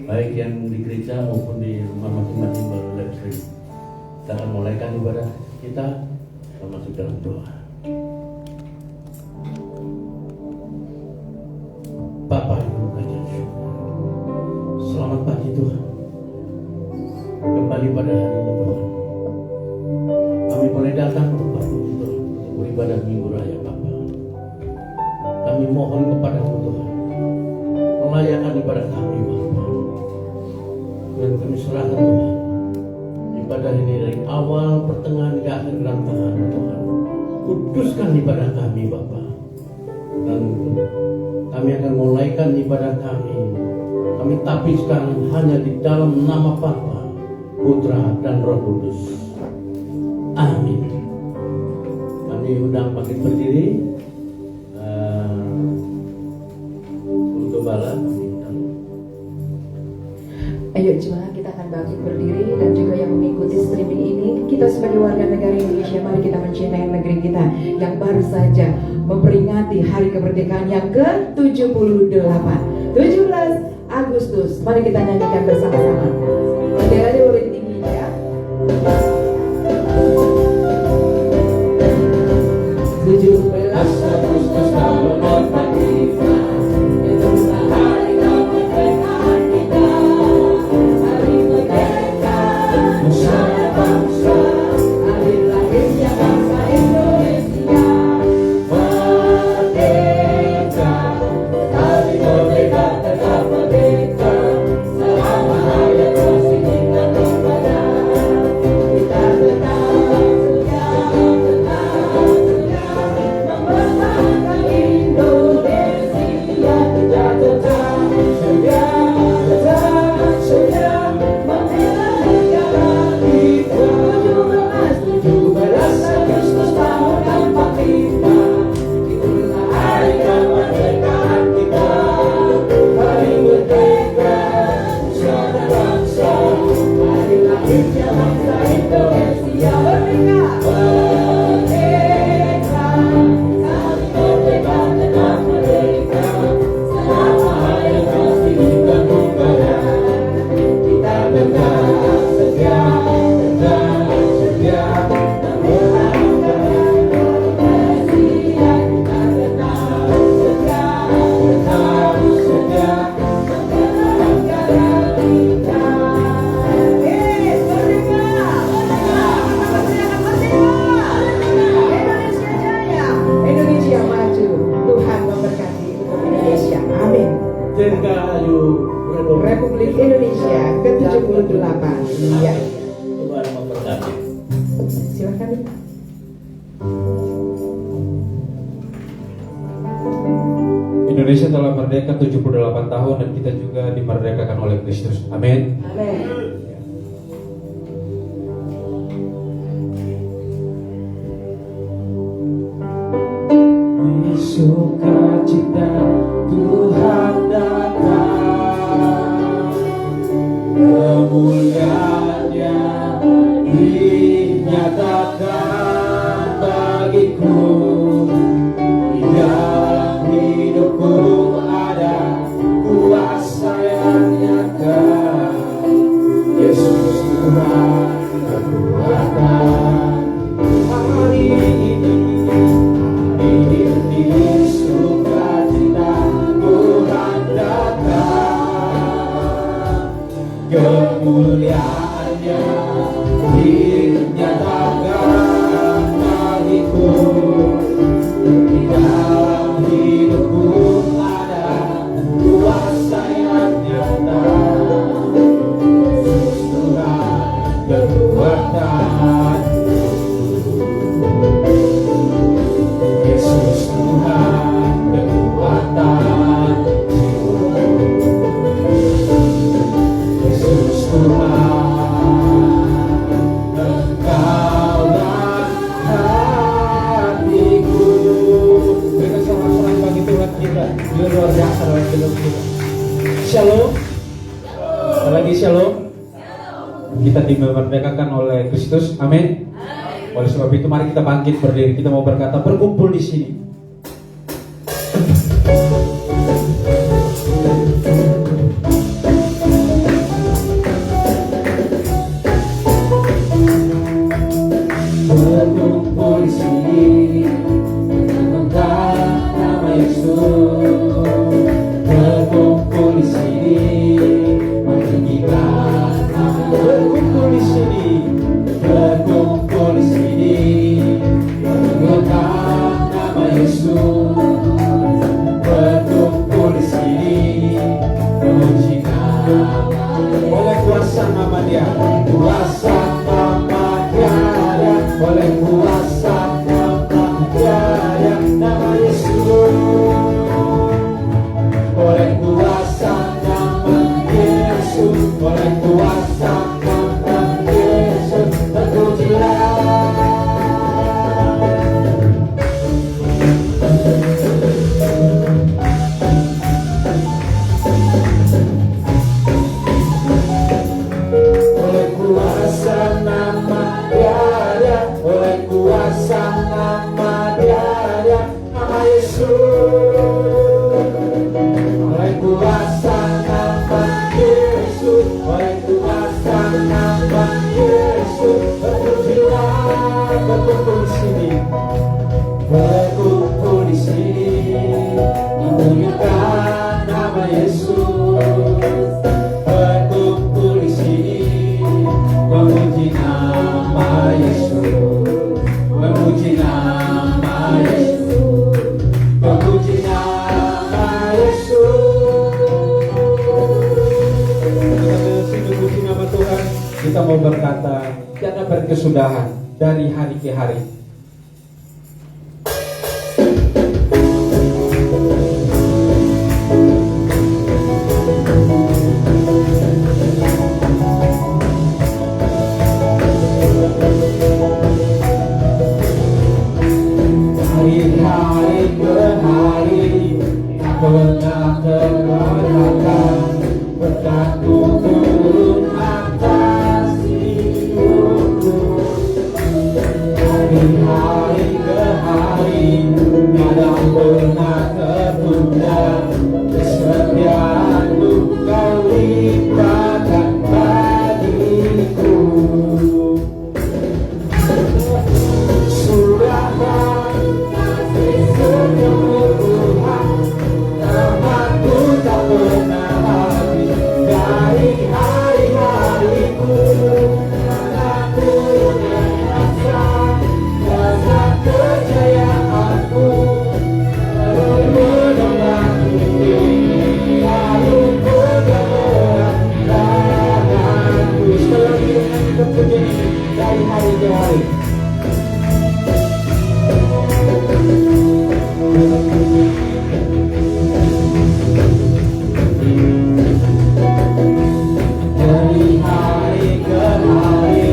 baik yang di gereja maupun di rumah masing-masing melalui live stream. Kita akan mulaikan ibadah kita, kita masuk dalam doa. Bapa yang berkata syukur, selamat pagi Tuhan. Kembali pada hari ini Tuhan, kami boleh datang kepada Tuhan untuk beribadah minggu raya Bapa. Kami mohon kepadamu Tuhan, melayakkan ibadah kami Bapa. Dan kami serahkan Tuhan ibadah ini dari awal, pertengahan, hingga akhir dalam tangan Tuhan. Kuduskan ibadah kami Bapa. Dan kami akan mulaikan ibadah kami. Kami tapiskan hanya di dalam nama Bapa, Putra dan Roh Kudus. Amin. Kami undang bangkit berdiri. Untuk bala. Ayo jemaat, kita akan bangkit berdiri dan juga yang mengikuti streaming ini, kita sebagai warga negara Indonesia, mari kita mencintai negeri kita yang baru saja memperingati hari kemerdekaan yang ke-78, 17 Agustus. Mari kita nyanyikan bersama-sama. Benderanya boleh ditinggiin ya. 17 Agustus tahun 45. Republik Indonesia ke-78. Iya. Tuhan memberkati. Silakan. Indonesia telah merdeka 78 tahun dan kita juga dimerdekakan oleh Kristus. Amin. Amin. Sukacita Tuhan datang, kemuliaan-Nya dinyatakan bagiku. Di dalam hidupku ada kuasa yang nyata. Yesus Tuhan kekuatan. Hari ini sukacita Tuhan datang, kemuliaan-Nya dinyatakan bagiku. Di dalam hidupku ada kuasa yang nyata. Yesus Tuhan kekuatan. Yesus Tuhan kekuatan. Yesus Tuhan, Engkaulah hatiku. Berikan sorak-sorai bagi Tuhan kita. Dia luar biasa dalam hidup kita. Shalom. Sekali lagi shalom. Kita dimerdekakan oleh Kristus. Amin. Oleh sebab itu mari kita bangkit berdiri. Kita mau berkata berkumpul di sini. oleh kuasa nama Dia, kuasa nama Dia, oleh kuasa nama Dia, nama Yesus, oleh kuasa nama Yesus, oleh kuasa nama Yesus, terpujilah. Oleh kuasa nama Dia, oleh kuasa nama Dia, nama Yesus, oleh kuasa nama Yesus, oleh kuasa nama Yesus, berkumpullah, berkumpul di sini, berkumpul di sini, memuliakan nama Yesus, berkumpul di sini, memuji nama Yesus, memuji nama Yesus, memuji nama Yesus. Kita memuji nama Tuhan, kita mau berkata, tiada berkesudahan dari hari ke hari. Hari-hari ke hari, pernah keberkatan, berkat-Mu turun atas hidupku. Hari-hari ke hari, kadang pernah tertunda, kesetiaan-Mu Kau limpahkan bagiku. Surahkan kasih senyum Tuhan, rahmat-Mu tak pernah habis dari hari-hariku. Aku merasa dasar kejayaan-Mu, lalu menolak ini, lalu bergerak tanganku. Sekali lagi dengan kita puji dari hari ke hari. Dari hari ke hari,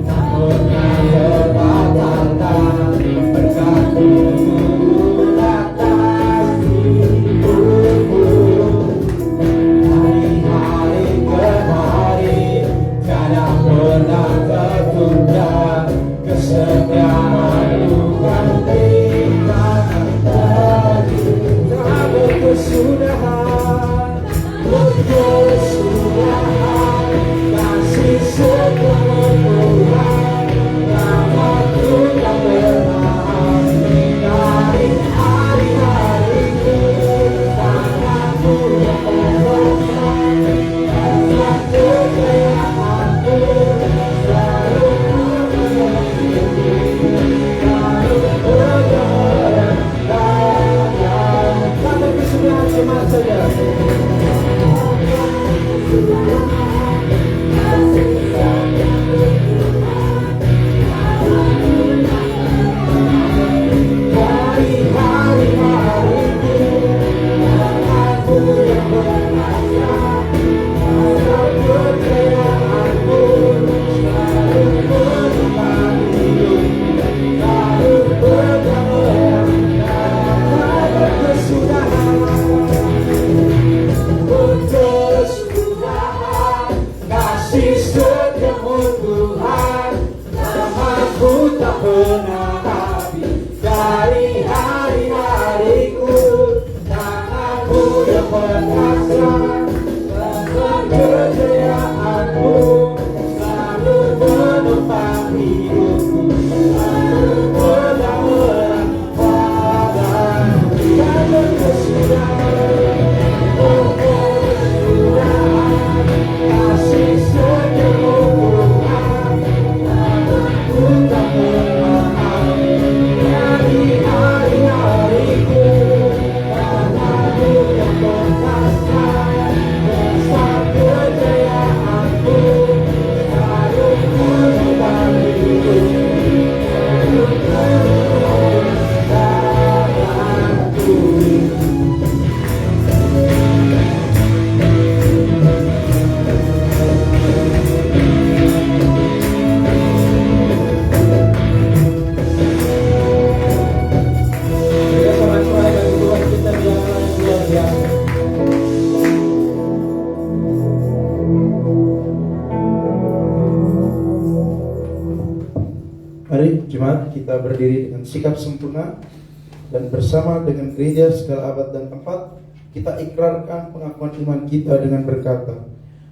tak pernah terbatalkan, berkat-Mu turun atas hidupku. Dari hari ke hari, kadang pernah tertunda, kesetiaan-Mu Kau limpahkan bagiku. Tak berkesudahan, berkesudahan, kasih sepenuh Tuhan, rahmat-Mu tak pernah habis dari hari-hariku. Tangan-Mu yang berkuasa, dasar kejayaan-Mu, selalu tak berkesudahan cuma saja. Dari hari-hariku, rahmat-Mu yang berkuasa, dasar kejayaan-Mu, selalu menemani hidupku, lalu bergerak. Tak berkesudahan, berkesudahan, Mari jemaat kita berdiri dengan sikap sempurna dan bersama dengan gereja segala abad dan tempat kita ikrarkan pengakuan iman kita dengan berkata,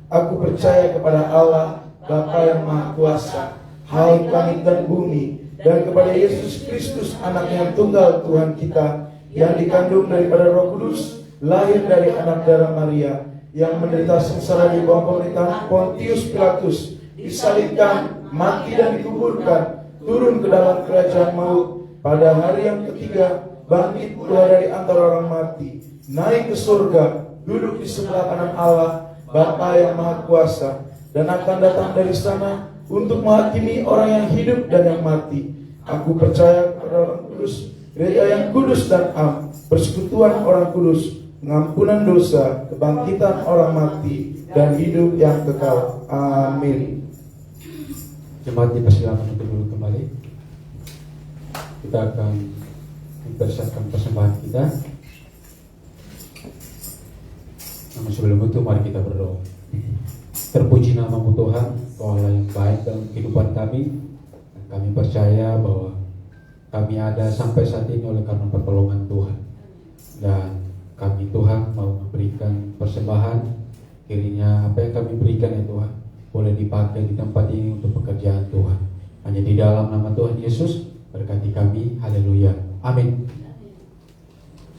aku percaya kepada Allah Bapa yang Maha Kuasa, Hal langit dan bumi, dan kepada Yesus Kristus anak yang tunggal Tuhan kita, yang dikandung daripada Roh Kudus, lahir dari anak darah Maria, yang menderita sengsara di bawah pemerintahan Pontius Pilatus, disalibkan, mati dan dikuburkan, turun ke dalam kerajaan maut, pada hari yang ketiga bangkit pula dari antara orang mati, naik ke surga, duduk di sebelah kanan Allah Bapa yang Maha Kuasa, dan akan datang dari sana untuk menghakimi orang yang hidup dan yang mati. Aku percaya kepada orang kudus, gereja yang kudus dan am, persekutuan orang kudus, pengampunan dosa, kebangkitan orang mati, dan hidup yang kekal. Amin. Jemaat dipersilakan untuk duduk kembali. Kita akan mempersiapkan persembahan kita. Namun sebelum itu mari kita berdoa. Terpuji nama-Mu Tuhan, Kau Allah yang baik dalam kehidupan kami. Dan kami percaya bahwa kami ada sampai saat ini oleh karena pertolongan Tuhan. Dan kami Tuhan mau memberikan persembahan. Kiranya apa yang kami berikan ya Tuhan boleh dipakai di tempat ini untuk pekerjaan Tuhan. Hanya di dalam nama Tuhan Yesus berkati kami. Haleluya. Amin.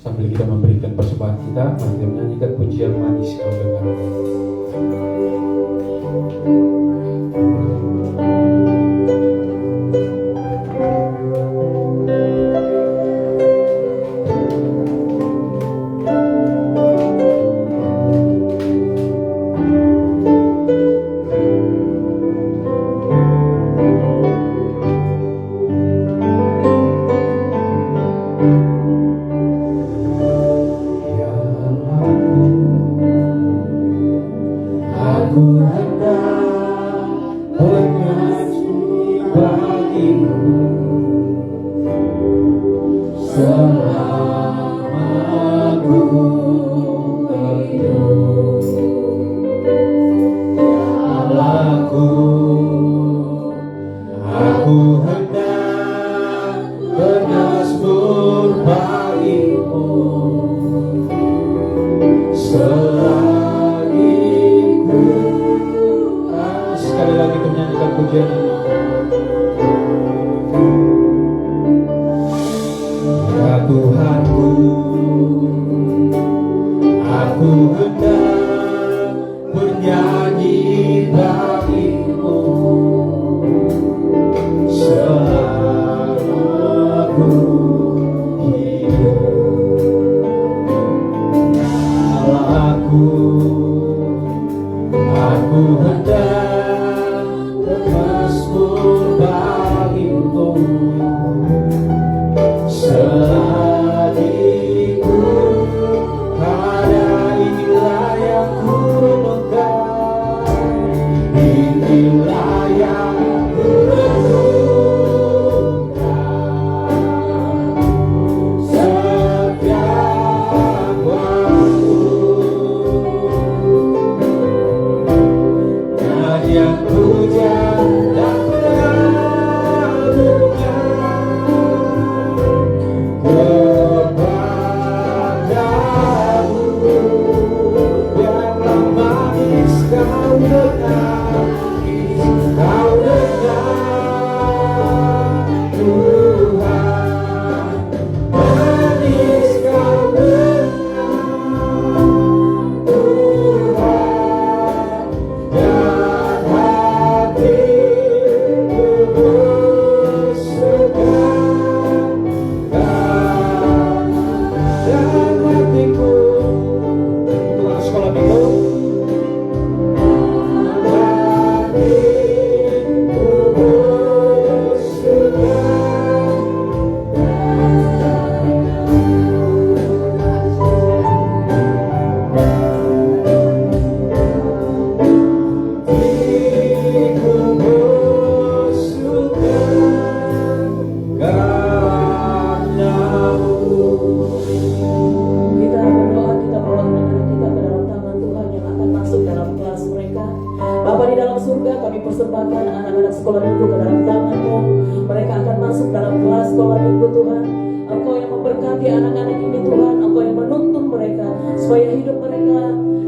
Sambil kita memberikan persembahan kita, mari kita menyanyikan pujian manis kau dengar. kami persembahkan anak-anak sekolah minggu ke dalam tangan-Mu. Mereka akan masuk dalam kelas sekolah minggu Tuhan. Engkau yang memberkati anak-anak ini Tuhan. Engkau yang menuntun mereka supaya hidup mereka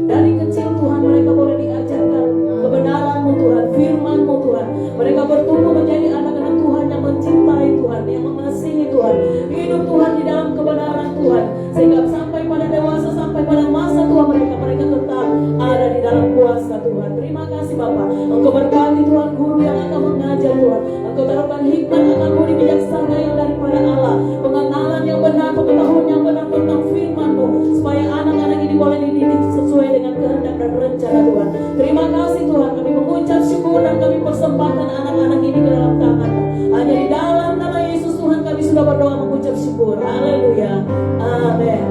dari kecil Tuhan, mereka boleh diajarkan kebenaran-Mu Tuhan, firman-Mu Tuhan. Mereka bertumbuh menjadi anak-anak Tuhan yang mencintai Tuhan, yang mengasihi Tuhan, hidup Tuhan di dalam kebenaran Tuhan, sehingga sampai pada dewasa, sampai pada masa tua mereka tetap ada di dalam kuasa Tuhan. Terima kasih Bapak. Engkau berkati Tuhan guru yang akan mengajar Tuhan. Engkau taruhkan hikmat akan budi bijaksana yang daripada Allah, pengenalan yang benar, pengetahuan yang benar tentang firman-Mu, supaya anak-anak ini boleh dididik sesuai dengan kehendak dan rencana Tuhan. Terima kasih Tuhan, kami mengucap syukur dan kami persembahkan anak-anak ini ke dalam tangan-Mu. Hanya di dalam nama Yesus Tuhan kami sudah berdoa mengucap syukur. Haleluya. Amin.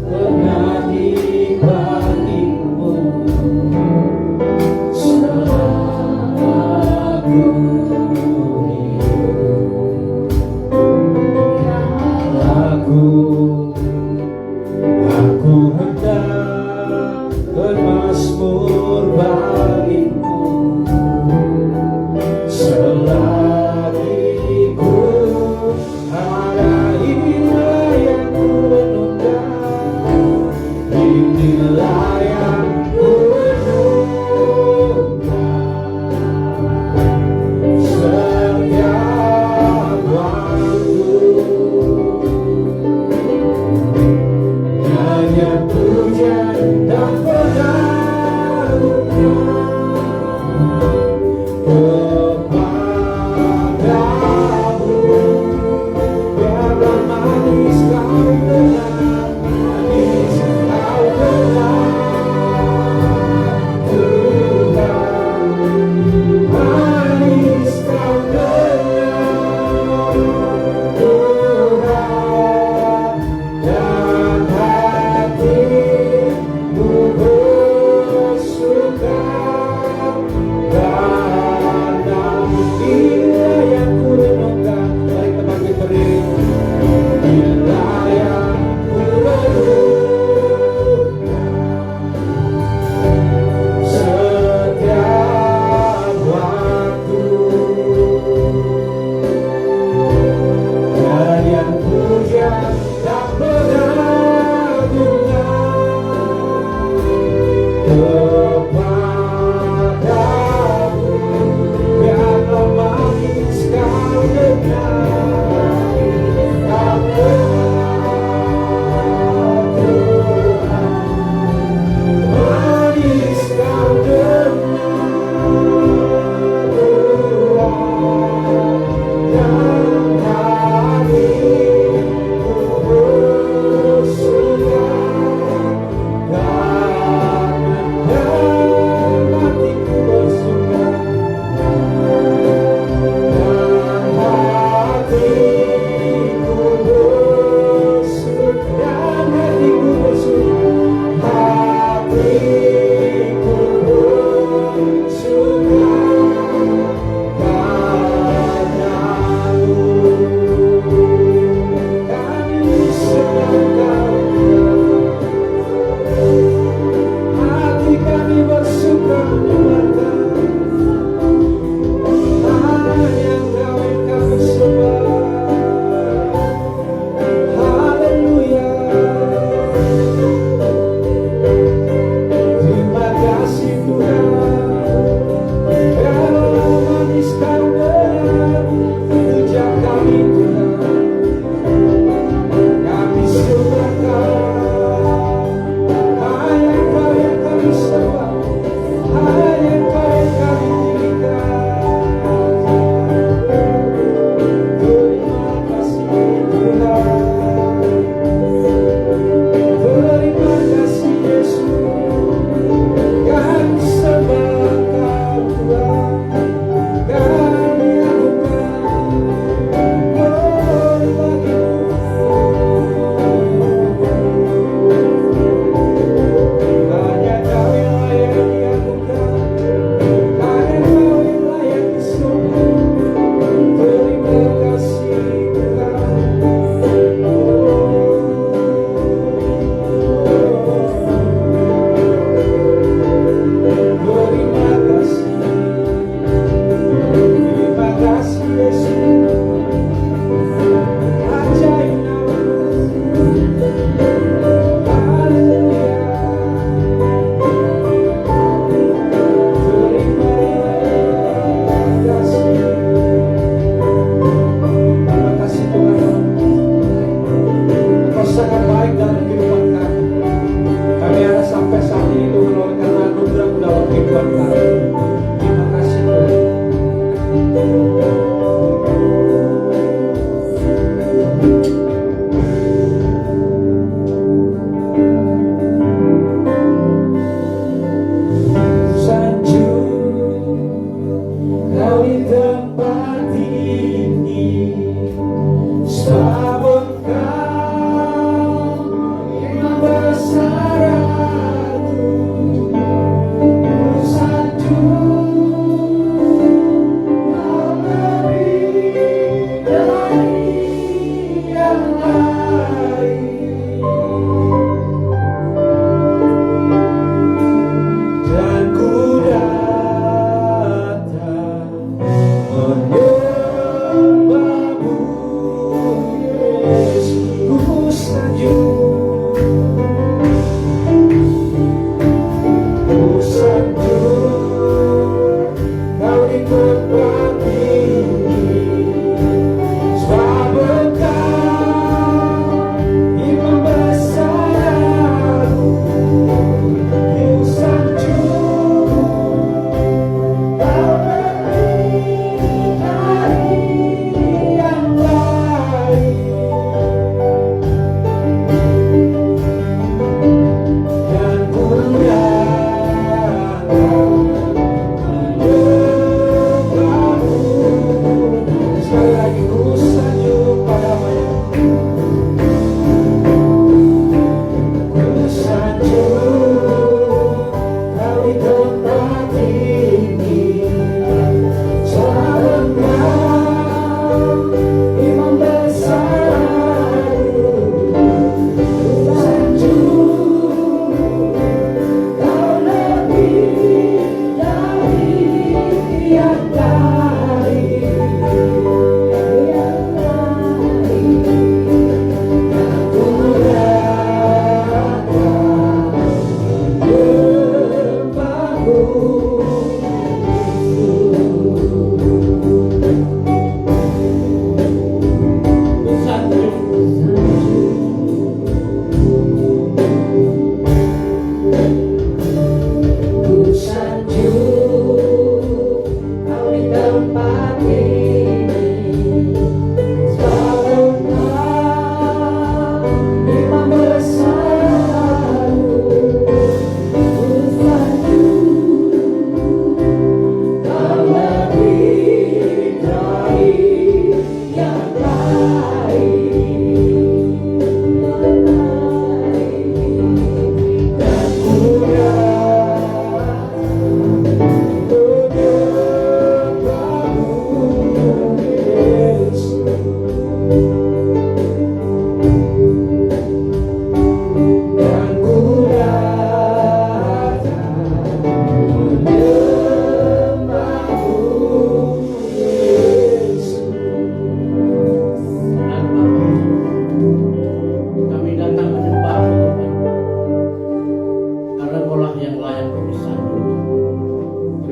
Bernyanyi bagimu,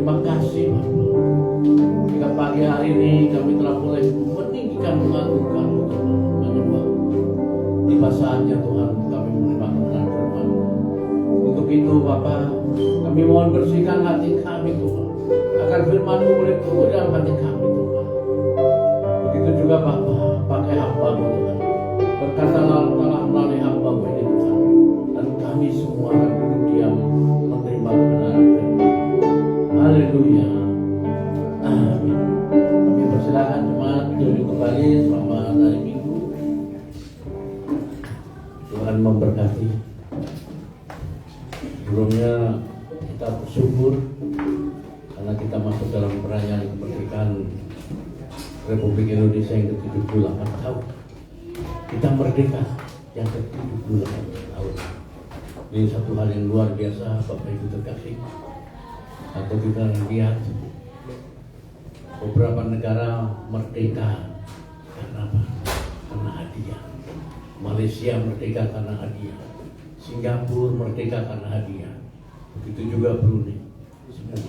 Terima kasih Bapak. Jika pagi hari ini kami telah boleh meninggikan mengagungkan Tuhan, menyembah. Tiba saatnya Tuhan kami menerima kebenaran firman. Untuk itu Bapak, kami mohon bersihkan hati kami Tuhan, agar firman-Mu boleh turun dalam hati kami Tuhan. Begitu juga Bapak, pakai hamba-Mu Tuhan. Berkatalah melalui hamba-Mu ini Tuhan, dan kami semua akan duduk diam menerima kebenaran firman. Haleluya. Amin. Kami persilakan jemaat duduk kembali selama hari Minggu. Tuhan memberkati. Sebelumnya kita bersyukur karena kita masuk dalam perayaan kemerdekaan Republik Indonesia yang ke-78 tahun. Kita merdeka yang ke-78 tahun. Ini satu hal yang luar biasa Bapak Ibu terkasih. Atau kita lihat beberapa negara merdeka karena apa? Karena hadiah. Malaysia merdeka karena hadiah. Singapura merdeka karena hadiah. Begitu juga Brunei. Semua.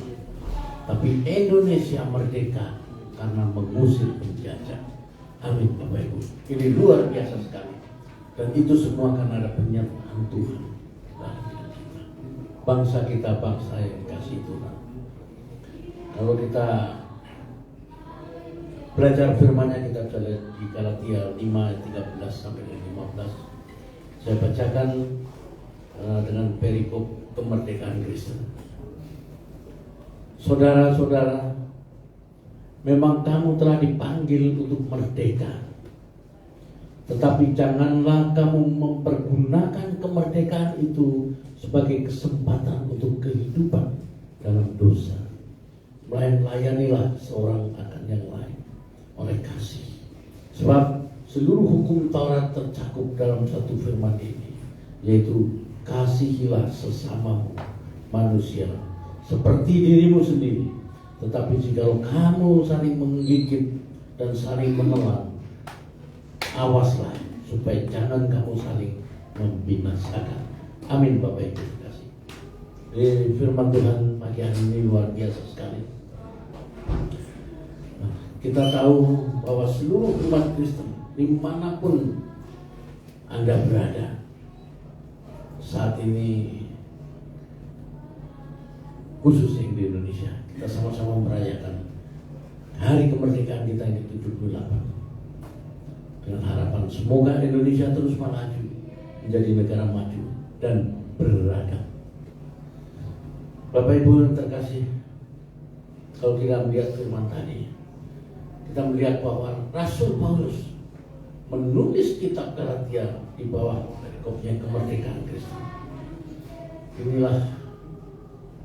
Tapi Indonesia merdeka karena mengusir penjajah. Amin Bapak Ibu. Ini luar biasa sekali. Dan itu semua karena ada penyertaan Tuhan dalam hidup kita. Bangsa kita bangsa yang dikasih Tuhan. Kalau kita belajar firman-Nya, kita bisa lihat di Galatia 5 ayat 13 sampai 15. Saya bacakan dengan perikop kemerdekaan Kristen. Saudara-saudara, memang kamu telah dipanggil untuk merdeka. Tetapi janganlah kamu mempergunakan kemerdekaan itu sebagai kesempatan untuk kehidupan dalam dosa. Melainkan layanilah seorang akan yang lain oleh kasih. Sebab seluruh hukum Taurat tercakup dalam satu firman ini, yaitu kasihilah sesamamu manusia seperti dirimu sendiri. Tetapi jikalau kamu saling menggigit dan saling menelan, awaslah supaya jangan kamu saling membinasakan. Amin Bapak Ibu kasih. Firman Tuhan pagi hari ini luar biasa sekali. Nah, kita tahu bahwa seluruh umat Kristen dimanapun Anda berada saat ini, khususnya di Indonesia, kita sama-sama merayakan hari kemerdekaan kita yang ke-78 dengan harapan semoga Indonesia terus maju menjadi negara maju dan beragam. Bapak Ibu yang terkasih, kalau kita melihat firman tadi, kita melihat bahwa Rasul Paulus menulis kitab Galatia di bawah perikopnya kemerdekaan Kristen. Inilah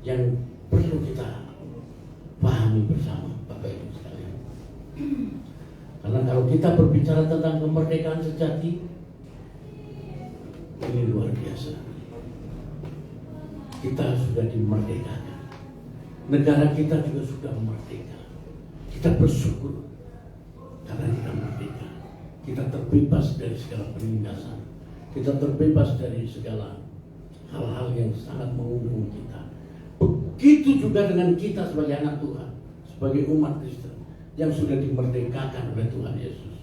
yang perlu kita pahami bersama Bapak Ibu sekalian. Karena kalau kita berbicara tentang kemerdekaan sejati, ini luar biasa. Kita sudah dimerdekakan. Negara kita juga sudah merdeka. Kita bersyukur karena kita merdeka. Kita terbebas dari segala penindasan. Kita terbebas dari segala hal-hal yang sangat menghukum kita. Begitu juga dengan kita sebagai anak Tuhan, sebagai umat Kristen yang sudah dimerdekakan oleh Tuhan Yesus.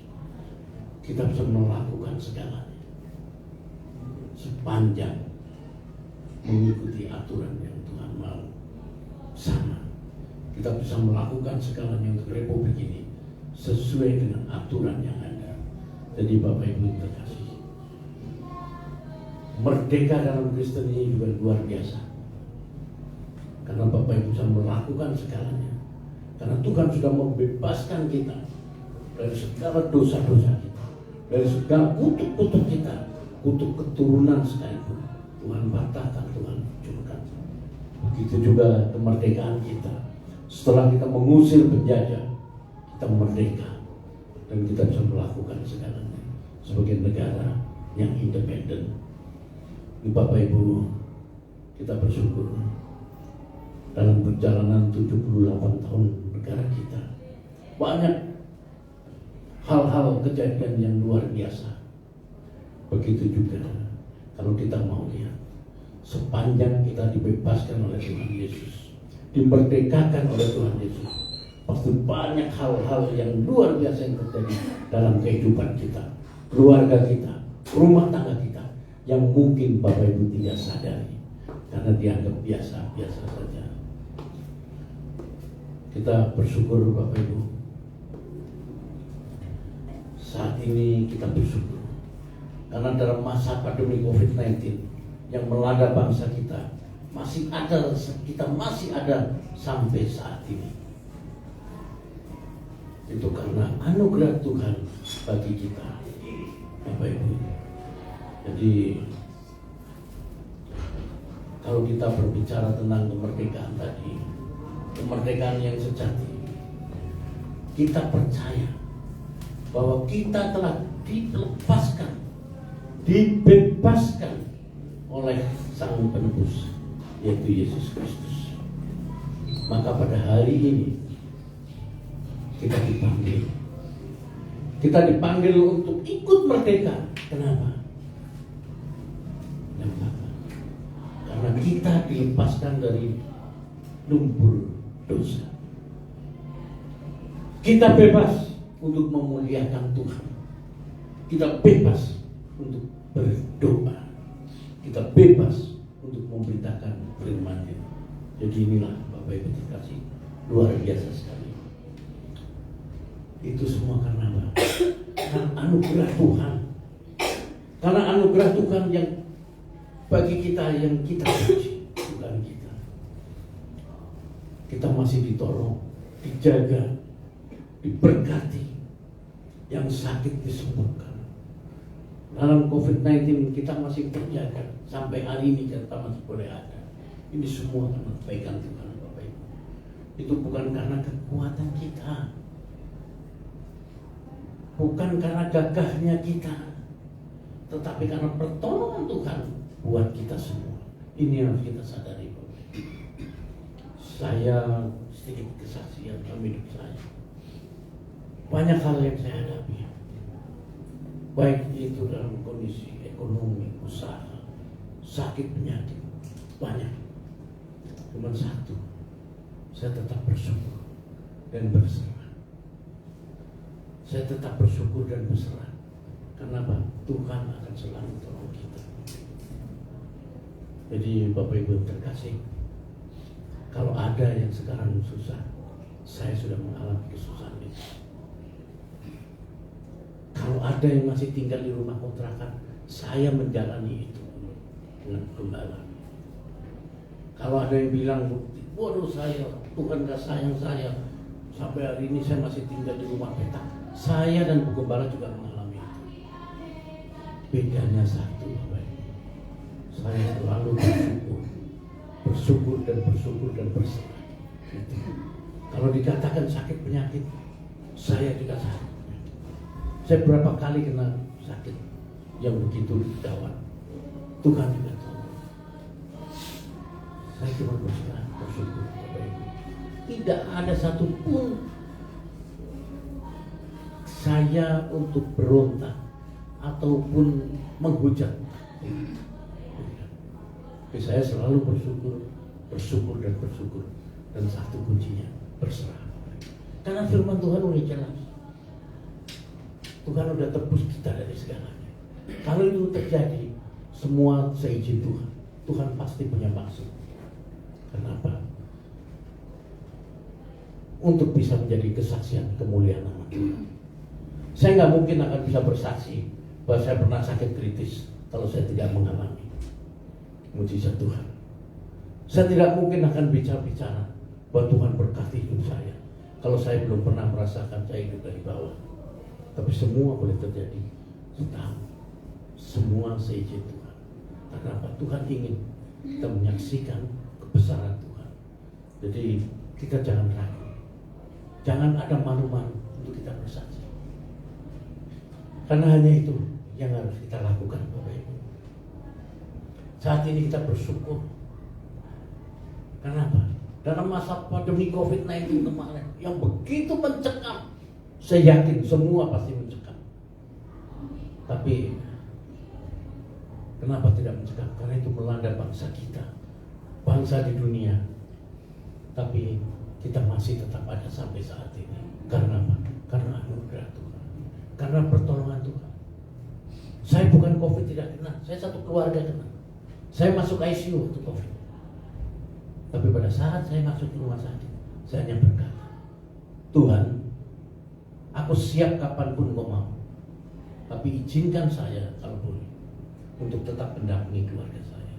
Kita bisa melakukan segalanya sepanjang mengikuti aturan yang Tuhan mau. Sama, kita bisa melakukan segalanya untuk Republik ini sesuai dengan aturan yang ada. Jadi Bapak Ibu terkasih, merdeka dalam Kristen ini juga luar biasa. Karena Bapak Ibu bisa melakukan segalanya. Karena Tuhan sudah membebaskan kita dari segala dosa-dosa kita, dari segala kutuk-kutuk kita, kutuk keturunan sekalipun Tuhan patahkan, Tuhan hancurkan. Begitu juga kemerdekaan kita. Setelah kita mengusir penjajah, kita merdeka dan kita bisa melakukan segalanya sebagai negara yang independen. Bapak Ibu, kita bersyukur dalam perjalanan 78 tahun negara kita, banyak hal-hal kejadian yang luar biasa. Begitu juga kalau kita mau lihat, sepanjang kita dibebaskan oleh Tuhan Yesus dimerdekakan oleh Tuhan Yesus, pasti banyak hal-hal yang luar biasa yang terjadi dalam kehidupan kita, keluarga kita, rumah tangga kita, yang mungkin Bapak Ibu tidak sadari karena dianggap biasa-biasa saja. Kita bersyukur Bapak Ibu. Saat ini kita bersyukur karena dalam masa pandemi COVID-19 yang melanda bangsa kita kita masih ada sampai saat ini. Itu karena anugerah Tuhan bagi kita, Bapak Ibu. Jadi kalau kita berbicara tentang kemerdekaan tadi, kemerdekaan yang sejati, kita percaya bahwa kita telah dibebaskan oleh Sang Penebus, yaitu Yesus Kristus. Maka pada hari ini kita dipanggil untuk ikut merdeka. Kenapa? Karena kita dilepaskan dari lumpur dosa. Kita bebas untuk memuliakan Tuhan. Kita bebas untuk berdoa. Kita bebas untuk memberitakan firman-Nya. Jadi inilah Bapak Ibu terkasih, luar biasa sekali. Itu semua karena apa? Karena anugerah Tuhan. Karena anugerah Tuhan yang bagi kita, yang kita puji, bukan kita. Kita masih ditolong, dijaga, diberkati, yang sakit disembuhkan. Dalam COVID-19 kita masih terjaga sampai hari ini, kita masih boleh ada. Ini semua karena kebaikan Tuhan, Bapak Ibu. Itu bukan karena kekuatan kita, bukan karena gagahnya kita, tetapi karena pertolongan Tuhan buat kita semua. Ini yang harus kita sadari, Bapak Ibu. Saya sedikit kesaksian dalam hidup saya. Banyak hal yang saya hadapi, baik itu dalam kondisi ekonomi, usaha, sakit, penyakit, banyak. Cuma satu, saya tetap bersyukur dan berserah. Saya tetap bersyukur dan berserah. Kenapa? Tuhan akan selalu tolong kita. Jadi Bapak Ibu terkasih, kalau ada yang sekarang susah, saya sudah mengalami kesusahan itu. Kalau ada yang masih tinggal di rumah kontrakan, saya menjalani itu dengan gembala. Kalau ada yang bilang, waduh Tuhan gak sayang saya, sampai hari ini saya masih tinggal di rumah petak. Saya dan Bu Gembala juga mengalami itu. Bedanya satu, Bapak Ibu. Saya selalu bersyukur dan berserah. Gitu. Kalau dikatakan sakit penyakit, saya juga sakit. Saya berapa kali kena sakit yang begitu gawat, Tuhan juga tahu. Saya cuma bersyukur, Bapak Ibu. Tidak ada satupun saya untuk berontak ataupun menghujat. Tapi saya selalu bersyukur dan satu kuncinya berserah. Karena firman Tuhan udah jelas. Tuhan udah tebus kita dari segalanya. Kalau itu terjadi, semua seizin Tuhan. Tuhan pasti punya maksud. Kenapa? Untuk bisa menjadi kesaksian kemuliaan nama Tuhan. Saya nggak mungkin akan bisa bersaksi bahwa saya pernah sakit kritis kalau saya tidak mengalami mujizat Tuhan. Saya tidak mungkin akan bicara bahwa Tuhan berkati hidup saya kalau saya belum pernah merasakan saya hidup dari bawah. Tapi semua boleh terjadi setahun. Semua seizin Tuhan. Karena apa? Tuhan ingin kita menyaksikan kebesaran Tuhan. Jadi kita jangan ragu. Jangan ada malu-malu untuk kita bersaksi. Karena hanya itu yang harus kita lakukan, Bapak Ibu. Saat ini kita bersyukur. Kenapa? Dalam masa pandemi COVID-19 kemarin yang begitu mencekam, saya yakin semua pasti mencekam. Tapi kenapa tidak mencekam? Karena itu melanda bangsa kita, bangsa di dunia. Tapi kita masih tetap ada sampai saat ini. Karena apa? Karena anugerah Tuhan, karena pertolongan Tuhan. Saya bukan COVID tidak kena, saya satu keluarga kena. Saya masuk ICU waktu COVID. Tapi pada saat saya masuk ke rumah sakit, saya hanya berkata, Tuhan, aku siap kapanpun Kau mau. Tapi izinkan saya kalau boleh untuk tetap mendampingi keluarga saya.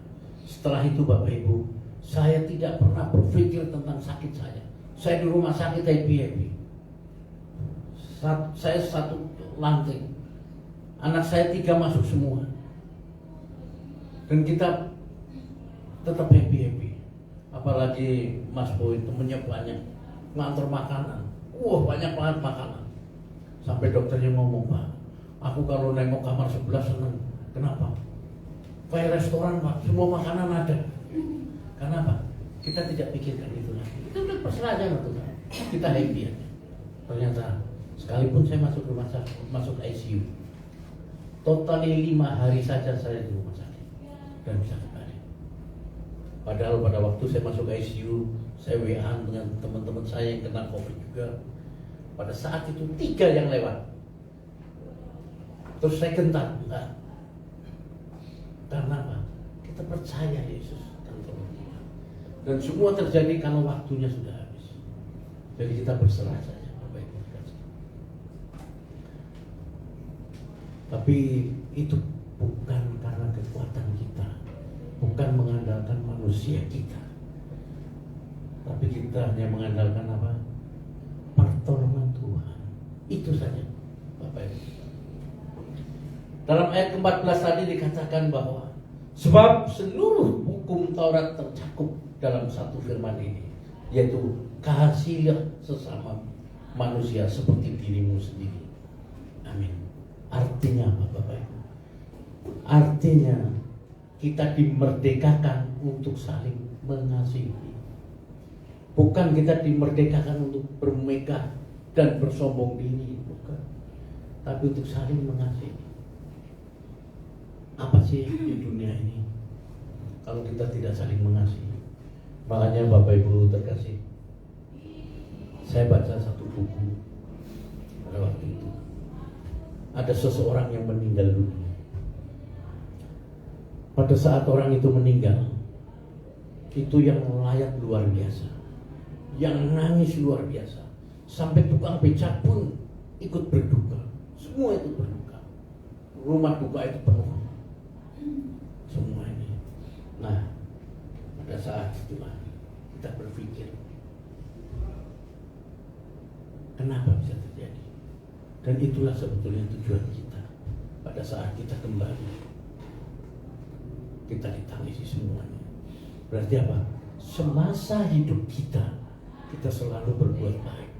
Setelah itu Bapak Ibu, saya tidak pernah berpikir tentang sakit saya. Saya di rumah sakit happy-happy. Saya satu lantai, anak saya 3 masuk semua, dan kita tetap happy-happy. Apalagi Mas Boy temennya banyak, nganter makanan, banyak banget makanan. Sampai dokternya ngomong, Pak, aku kalau nengok kamar sebelah seneng. Kenapa? Kayak restoran Pak, semua makanan ada. Kenapa? Kita tidak pikirkan itu lagi. Kita udah pasrah aja sama Tuhan. Kita happy aja. Ternyata sekalipun saya masuk rumah sakit, masuk ICU, total 5 hari saja saya di rumah sakit dan bisa kembali. Padahal pada waktu saya masuk ICU, saya WA dengan teman-teman saya yang kena COVID juga. Pada saat itu 3 yang lewat. Terus saya gentar, enggak. Karena apa? Kita percaya Yesus dan tolong Tuhan. Dan semua terjadi kalau waktunya sudah habis. Jadi kita berserah saja, Bapak Ibu. Tapi itu bukan karena kekuatan kita, bukan mengandalkan manusia kita, tapi kita hanya mengandalkan apa? Pertolongan Tuhan. Itu saja, Bapak Ibu. Dalam ayat ke-14 tadi dikatakan bahwa sebab seluruh hukum Taurat tercakup dalam satu firman ini, yaitu kasihilah sesama manusia seperti dirimu sendiri. Amin. Artinya apa Bapak Ibu? Artinya kita dimerdekakan untuk saling mengasihi. Bukan kita dimerdekakan untuk bermegah dan bersombong diri, bukan. Tapi untuk saling mengasihi. Apa sih di dunia ini kalau kita tidak saling mengasihi? Makanya Bapak Ibu terkasih, saya baca satu buku pada waktu itu. Ada seseorang yang meninggal dunia. Pada saat orang itu meninggal, itu yang melayat luar biasa, yang nangis luar biasa, sampai tukang becak pun ikut berduka. Semua itu berduka. Rumah duka itu penuh. Semua ini. Nah, pada saat itulah kita berpikir, kenapa bisa terjadi? Dan itulah sebetulnya tujuan kita. Pada saat kita kembali, kita ditangisi semuanya. Berarti apa? Semasa hidup kita selalu berbuat baik,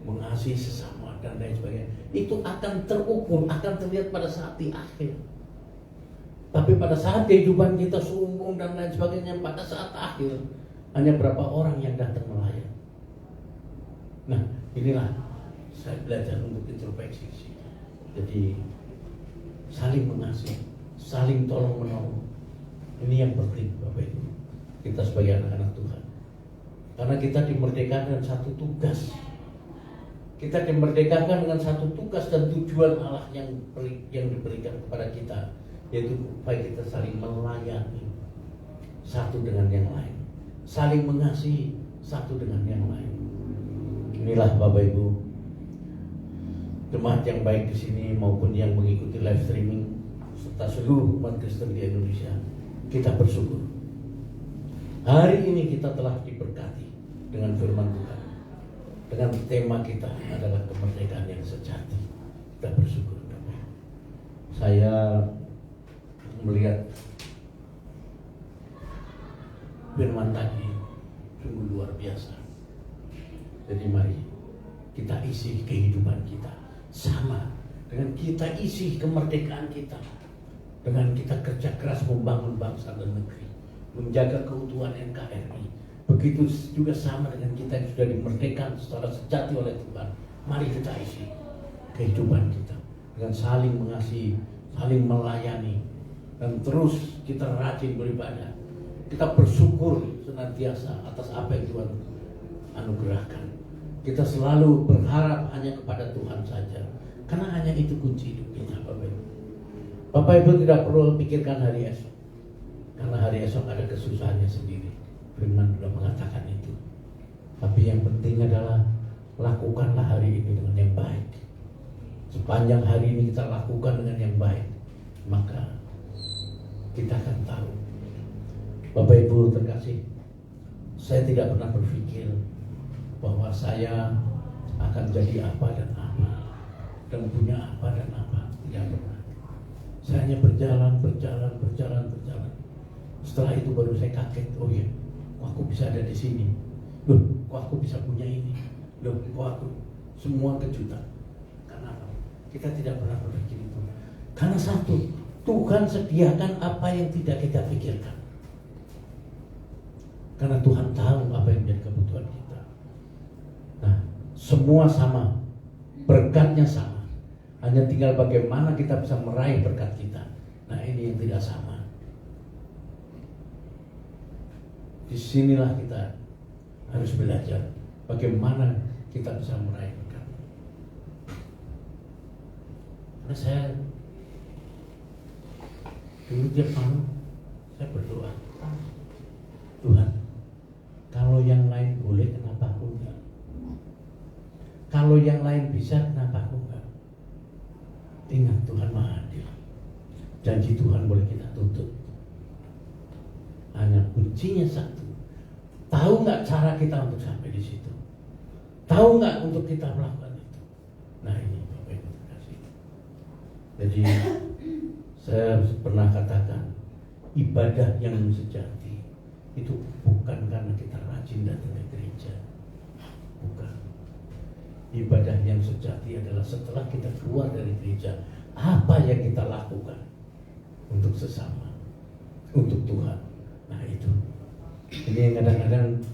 mengasihi sesama dan lain sebagainya. Itu akan terukur, akan terlihat pada saat di akhir. Tapi pada saat kehidupan kita sombong dan lain sebagainya, pada saat akhir hanya berapa orang yang datang melayani. Nah, inilah saya belajar untuk introspeksi. Jadi saling mengasihi, saling tolong menolong. Ini yang penting Bapak Ibu. Kita sebagai anak-anak Tuhan. Karena kita dimerdekakan dengan satu tugas. Kita dimerdekakan dengan satu tugas dan tujuan Allah yang diberikan kepada kita, yaitu supaya kita saling melayani satu dengan yang lain, saling mengasihi satu dengan yang lain. Inilah Bapak Ibu, jemaat yang baik di sini maupun yang mengikuti live streaming serta seluruh umat Kristen di Indonesia, kita bersyukur. Hari ini kita telah diberkati dengan firman Tuhan. Dengan tema kita adalah kemerdekaan yang sejati. Kita bersyukur. Saya melihat firman tadi sungguh luar biasa. Jadi mari kita isi kehidupan kita sama dengan kita isi kemerdekaan kita, dengan kita kerja keras membangun bangsa dan negeri, menjaga keutuhan NKRI. Begitu juga sama dengan kita yang sudah dimerdekakan secara sejati oleh Tuhan. Mari kita isi kehidupan kita dengan saling mengasihi, saling melayani, dan terus kita rajin beribadah. Kita bersyukur senantiasa atas apa yang Tuhan anugerahkan. Kita selalu berharap hanya kepada Tuhan saja, karena hanya itu kunci hidup kita, Bapak Ibu. Bapak Ibu tidak perlu pikirkan hari esok, karena hari esok ada kesusahannya sendiri. Firman sudah mengatakan itu. Tapi yang penting adalah lakukanlah hari ini dengan yang baik. Sepanjang hari ini kita lakukan dengan yang baik, maka kita akan tahu. Bapak Ibu terkasih, saya tidak pernah berpikir bahwa saya akan jadi apa dan apa, dan punya apa dan apa. Tidak pernah. Saya hanya berjalan. Setelah itu baru saya kaget. Oh iya, kok aku bisa ada di sini? Loh, kok aku bisa punya ini? Loh, kok aku? Semua kejutan. Karena apa? Kita tidak pernah berpikir itu. Karena satu, Tuhan sediakan apa yang tidak kita pikirkan. Karena Tuhan tahu apa yang menjadi kebutuhan kita. Nah, semua sama, berkatnya sama. Hanya tinggal bagaimana kita bisa meraih berkat kita. Nah, ini yang tidak sama. Disinilah kita harus belajar bagaimana kita bisa meraih berkat. Karena saya dulu tiap malam saya berdoa, Tuhan, kalau yang lain boleh, kenapa aku enggak? Kalau yang lain bisa, kenapa aku enggak? Ingat, Tuhan Maha Adil. Janji Tuhan boleh kita tutup. Hanya kuncinya satu. Tahu nggak cara kita untuk sampai di situ? Tahu nggak untuk kita melakukan itu? Nah, ini Bapak Ibu terkasih. Jadi saya pernah katakan, ibadah yang sejati itu bukan karena kita rajin datang ke gereja. Bukan. Ibadah yang sejati adalah setelah kita keluar dari gereja, apa yang kita lakukan untuk sesama, untuk Tuhan. Nah, itu. Ini yang kadang-kadang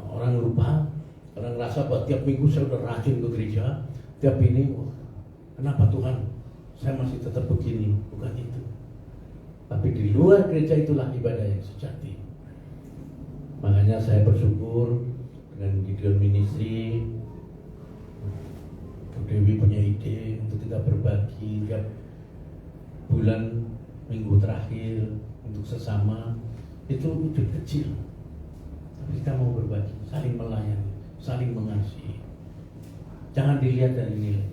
orang lupa, orang rasa bahwa tiap minggu saya udah rajin ke gereja, tiap ini, kenapa Tuhan saya masih tetap begini? Bukan itu. Tapi di luar gereja itulah ibadah yang sejati. Makanya saya bersyukur dengan Gideon Ministry. Dewi punya ide untuk kita berbagi tiap bulan minggu terakhir untuk sesama. Itu wujud kecil, tapi kita mau berbagi, saling melayani, saling mengasihi. Jangan dilihat dari nilai.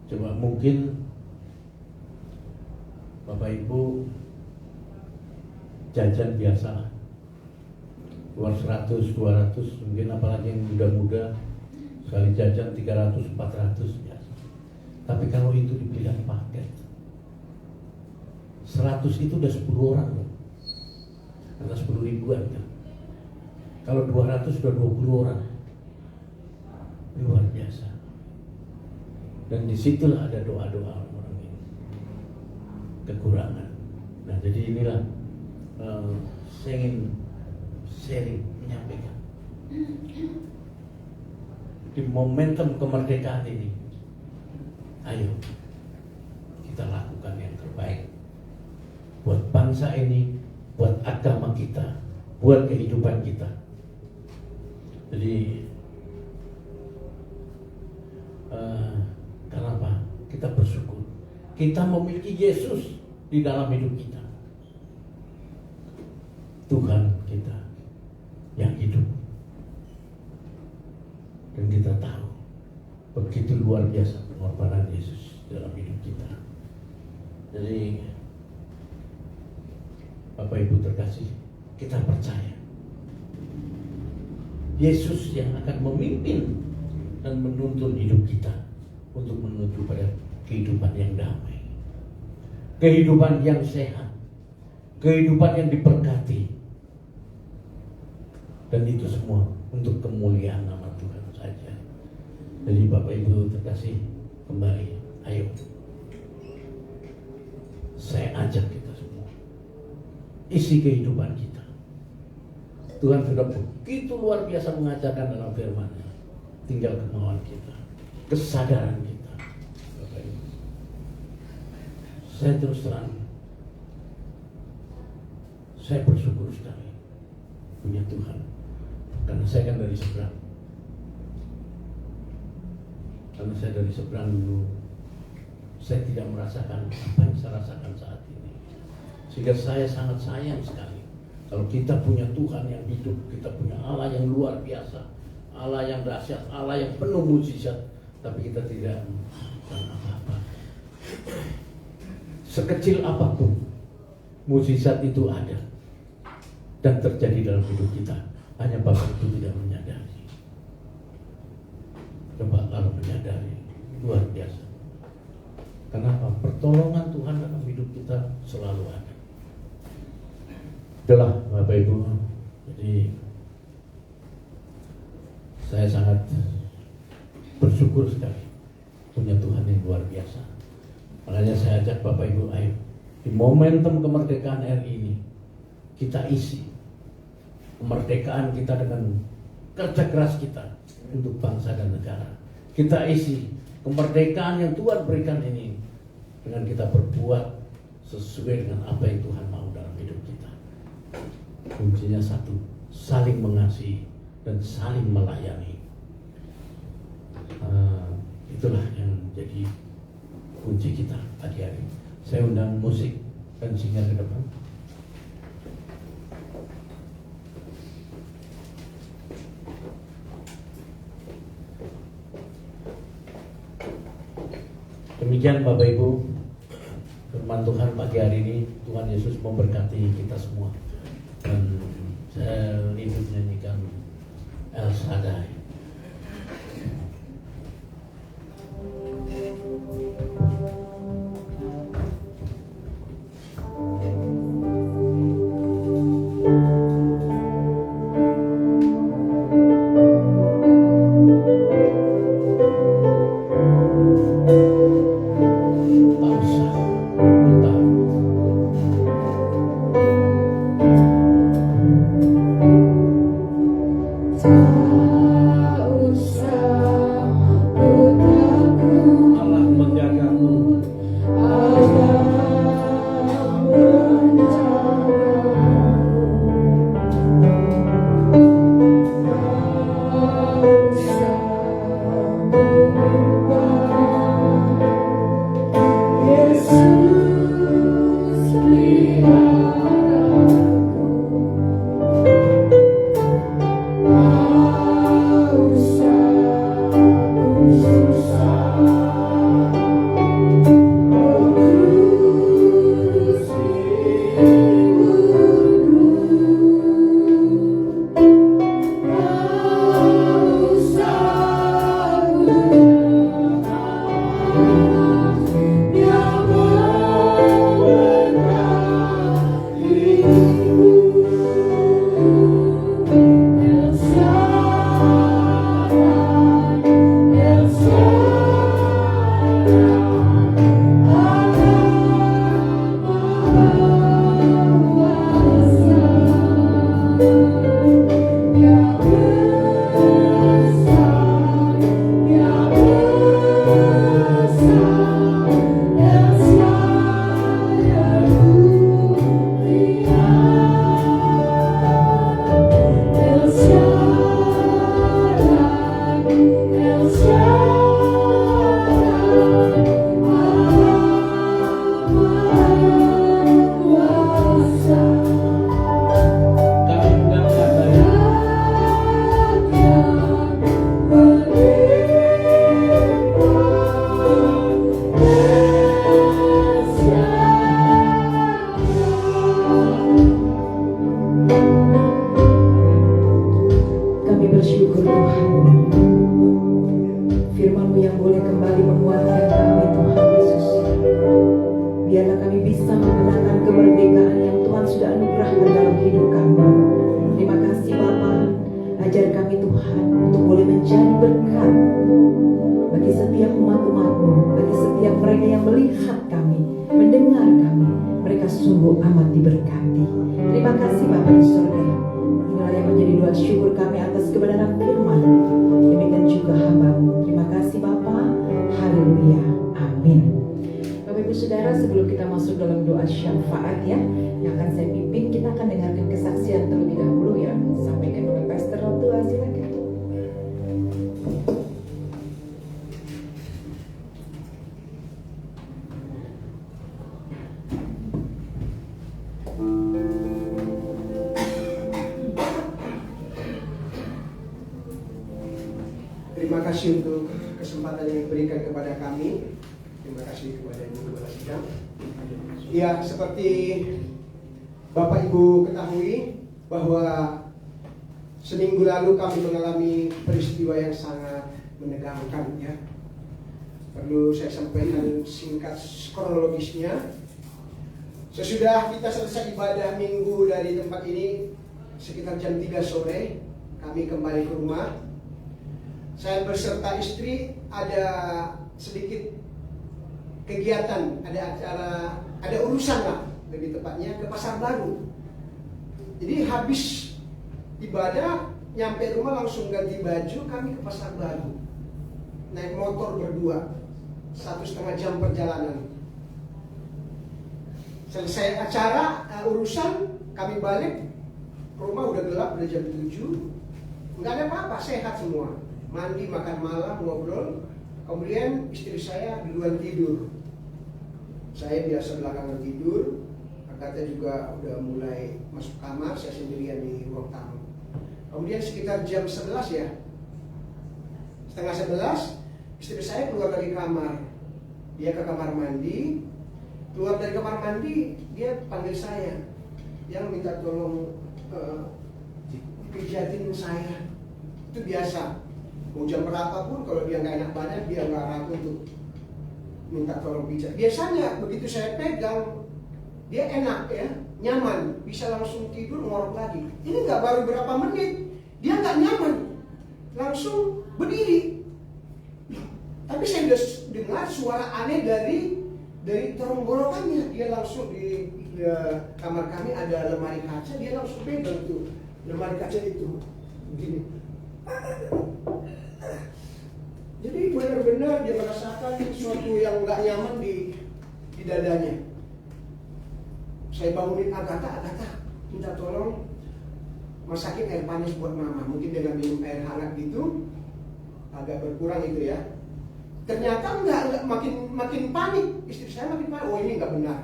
Coba mungkin Bapak Ibu jajan biasa, keluar 100, 200, mungkin apalagi yang muda-muda sekali jajan 300, 400 biasa. Tapi kalau itu dibilang paket, 100 itu udah 10 orang loh. Karena 10 ribuan kan. Kalau 200 sudah 20 orang. Luar biasa. Dan disitulah ada doa-doa orang ini. Kekurangan. Nah, jadi inilah saya ingin sharing, menyampaikan. Di momentum kemerdekaan ini, ayo kita lakukan yang terbaik buat bangsa ini, buat agama kita, buat kehidupan kita. Jadi kenapa? Kita bersyukur kita memiliki Yesus di dalam hidup kita, Tuhan kita yang hidup. Dan kita tahu begitu luar biasa pengorbanan Yesus dalam hidup kita. Jadi Bapak Ibu terkasih, kita percaya Yesus yang akan memimpin dan menuntun hidup kita untuk menuju pada kehidupan yang damai, kehidupan yang sehat, kehidupan yang diberkati. Dan itu semua untuk kemuliaan nama Tuhan saja. Jadi Bapak Ibu terkasih, kembali, ayo saya ajak kita semua, isi kehidupan kita. Tuhan sudah begitu luar biasa mengajarkan dalam firman-Nya. Tinggal kemauan kita, kesadaran kita. Bapak Ibu, saya terus terang, saya bersyukur sekali punya Tuhan Karena saya kan dari seberang. Karena saya dari seberang dulu, saya tidak merasakan apa yang saya rasakan saat ini. Sehingga saya sangat sayang sekali kalau kita punya Tuhan yang hidup, kita punya Allah yang luar biasa, Allah yang dahsyat, Allah yang penuh mukjizat, tapi kita tidak melakukan apa-apa. Sekecil apapun mukjizat itu ada dan terjadi dalam hidup kita, hanya Bapak itu tidak menyadari. Coba kalau menyadari, luar biasa. Kenapa? Pertolongan Tuhan dalam hidup kita selalu ada. Itulah Bapak Ibu. Jadi saya sangat bersyukur sekali punya Tuhan yang luar biasa. Makanya saya ajak Bapak Ibu, ayo di momentum kemerdekaan RI ini kita isi kemerdekaan kita dengan kerja keras kita untuk bangsa dan negara. Kita isi kemerdekaan yang Tuhan berikan ini dengan kita berbuat sesuai dengan apa yang Tuhan mau dalam hidup kita. Kuncinya satu, saling mengasihi dan saling melayani. Itulah yang jadi kunci kita pagi hari. Saya undang musik dan singer ke depan. Demikian Bapak Ibu, firman Tuhan pagi hari ini. Tuhan Yesus memberkati kita semua. Dan saya rindu menyanyikan El Shaddai. Terima kasih untuk kesempatan yang diberikan kepada kami. Terima kasih kepada Ibu Kepala Sidang. Ya, seperti Bapak Ibu ketahui bahwa seminggu lalu kami mengalami peristiwa yang sangat menegangkan, ya. Perlu saya sampaikan singkat kronologisnya. Sesudah kita selesai ibadah minggu dari tempat ini sekitar jam 3 sore, kami kembali ke rumah. Saya beserta istri ada sedikit kegiatan, ada acara, ada urusan lah, lebih tepatnya ke Pasar Baru. Jadi habis ibadah, nyampe rumah langsung ganti baju, kami ke Pasar Baru. Naik motor berdua, 1,5 jam perjalanan. Selesai acara, urusan, kami balik, rumah udah gelap, udah jam 7. Nggak ada apa-apa, sehat semua. Mandi, makan malam, ngobrol. Kemudian istri saya duluan tidur. Saya biasa belakangan tidur. Agatha juga udah mulai masuk kamar, saya sendirian di ruang tamu. Kemudian sekitar jam 11 ya, setengah 11, istri saya keluar dari kamar. Dia ke kamar mandi. Keluar dari kamar mandi, dia panggil saya. Dia minta tolong pijatin saya. Itu biasa. Mau jam berapapun, kalau dia nggak enak badan, dia nggak ragu untuk minta tolong pijat. Biasanya begitu saya pegang, dia enak ya, nyaman, bisa langsung tidur ngorok lagi. Ini nggak baru berapa menit, dia nggak nyaman, langsung berdiri. Tapi saya udah dengar suara aneh dari tenggorokannya. Dia langsung di kamar kami ada lemari kaca, dia langsung pegang tuh lemari kaca itu begini. Jadi benar-benar dia merasakan sesuatu yang nggak nyaman di dadanya. Saya bangunin Agatha, minta tolong masakin air panas buat mama. Mungkin dengan minum air hangat gitu agak berkurang itu ya. Ternyata nggak makin panik. Istri saya makin panik. Oh, ini nggak benar.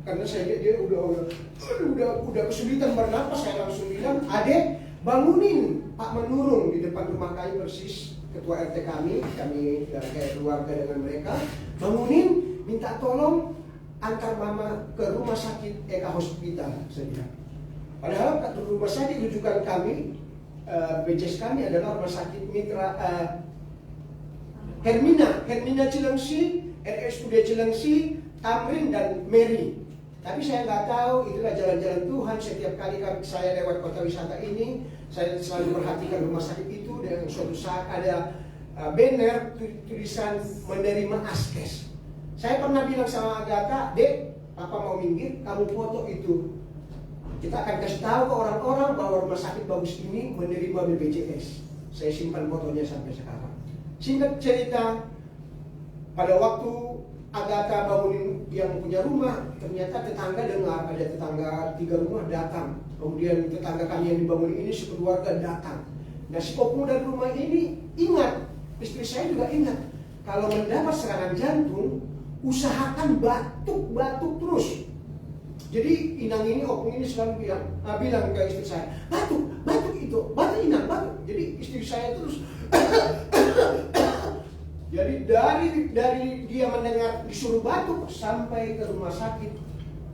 Karena saya lihat dia udah kesulitan bernapas. Saya langsung bilang, adek, bangunin Pak Menurung di depan rumah kami persis, ketua RT kami kayak keluarga dengan mereka. Bangunin, minta tolong antar mama ke rumah sakit Eka Hospital, saya bilang. Padahal rumah sakit rujukan kami, BPJS kami adalah rumah sakit mitra Hermina Cilengsi, RSUD Cilengsi, Tamrin dan Mary. Tapi saya nggak tahu, itulah jalan-jalan Tuhan. Setiap kali saya lewat kota wisata ini, saya selalu perhatikan rumah sakit itu. Dan suatu saat ada banner tulisan menerima askes. Saya pernah bilang sama Agatha, dek, papa mau minggir, kamu foto itu. Kita akan kasih tahu ke orang-orang bahwa rumah sakit bagus ini menerima BPJS. Saya simpan fotonya sampai sekarang. Singkat cerita, pada waktu Agatha bangunin yang punya rumah, ternyata tetangga dengar, ada tetangga 3 rumah datang. Kemudian tetangga kami yang dibangun ini sekeluarga datang. Nah, si pemuda rumah ini ingat, istri saya juga ingat, kalau mendapat serangan jantung, usahakan batuk terus. Jadi inang ini, opung ini selalu bilang ke istri saya, batuk inang, batuk. Jadi istri saya terus jadi dari dia mendengar disuruh batuk sampai ke rumah sakit,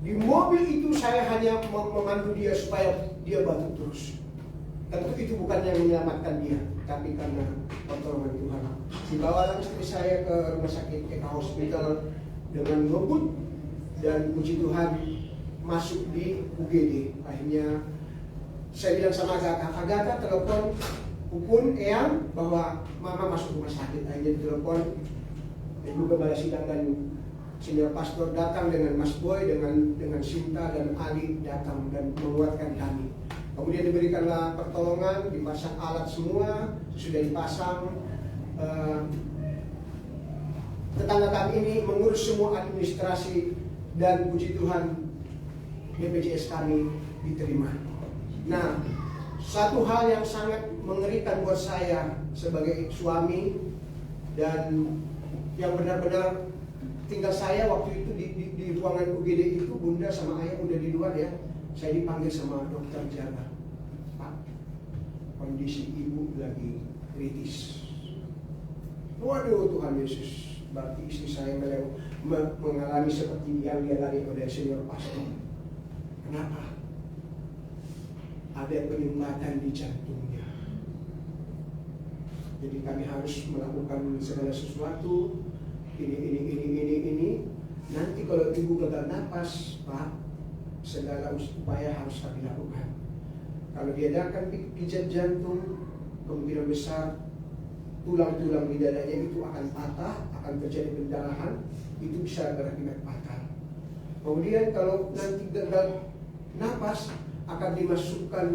di mobil itu saya hanya memandu dia supaya dia batuk terus. Tentu itu bukan yang menyelamatkan dia, tapi karena pertolongan Tuhan. Dibawalah istri saya ke rumah sakit Eka Hospital dengan ngebut, dan puji Tuhan masuk di UGD. Akhirnya saya bilang sama Agatha telepon Upun, Eyang, bahwa mama masuk rumah sakit. Akhirnya ditelepon Ibu Kepala Sidang dan Senior Pastor datang dengan Mas Boy, dengan Sinta dan Ali datang dan menguatkan kami. Kemudian diberikanlah pertolongan, dipasang alat semua, sudah dipasang. Tetangga kami ini mengurus semua administrasi, dan puji Tuhan BPJS kami diterima. Nah, satu hal yang sangat mengerikan buat saya sebagai suami, dan yang benar-benar tinggal saya waktu itu di ruangan UGD itu, bunda sama ayah udah di luar ya. Saya dipanggil sama dokter jaga, Pak, kondisi ibu lagi kritis. Waduh Tuhan Yesus, berarti istri saya mengalami seperti yang dialami oleh senior pastor. Kenapa? Ada penyumbatan di jantungnya. Jadi kami harus melakukan segala sesuatu. Ini. Nanti kalau ibu gagal napas, Pak, segala upaya harus kami lakukan. Kalau diadakan pijat jantung, kemungkinan besar tulang-tulang di dadanya itu akan patah, akan terjadi pendarahan, itu bisa berakibat fatal. Kemudian kalau nanti gagal napas, akan dimasukkan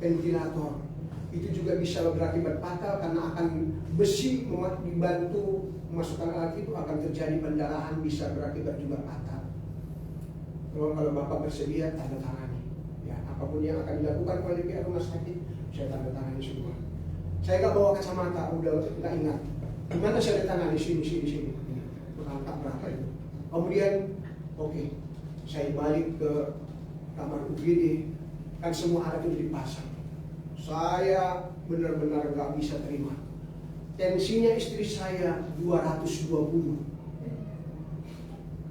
ventilator. Itu juga bisa berakibat fatal karena akan besi dibantu memasukkan alat itu, akan terjadi pendarahan, bisa berakibat juga fatal. Kalau Bapak bersedia, tanda tangani. Ya, apapun yang akan dilakukan oleh pihak rumah sakit, saya tanda tangani semua. Saya nggak bawa kacamata, udah nggak ingat. Gimana saya tanda tangani sini. Berangkat berapa itu. Kemudian, oke, saya balik ke kamar UGD, kan semua alat itu dipasang. Saya benar-benar nggak bisa terima. Tensinya istri saya 220.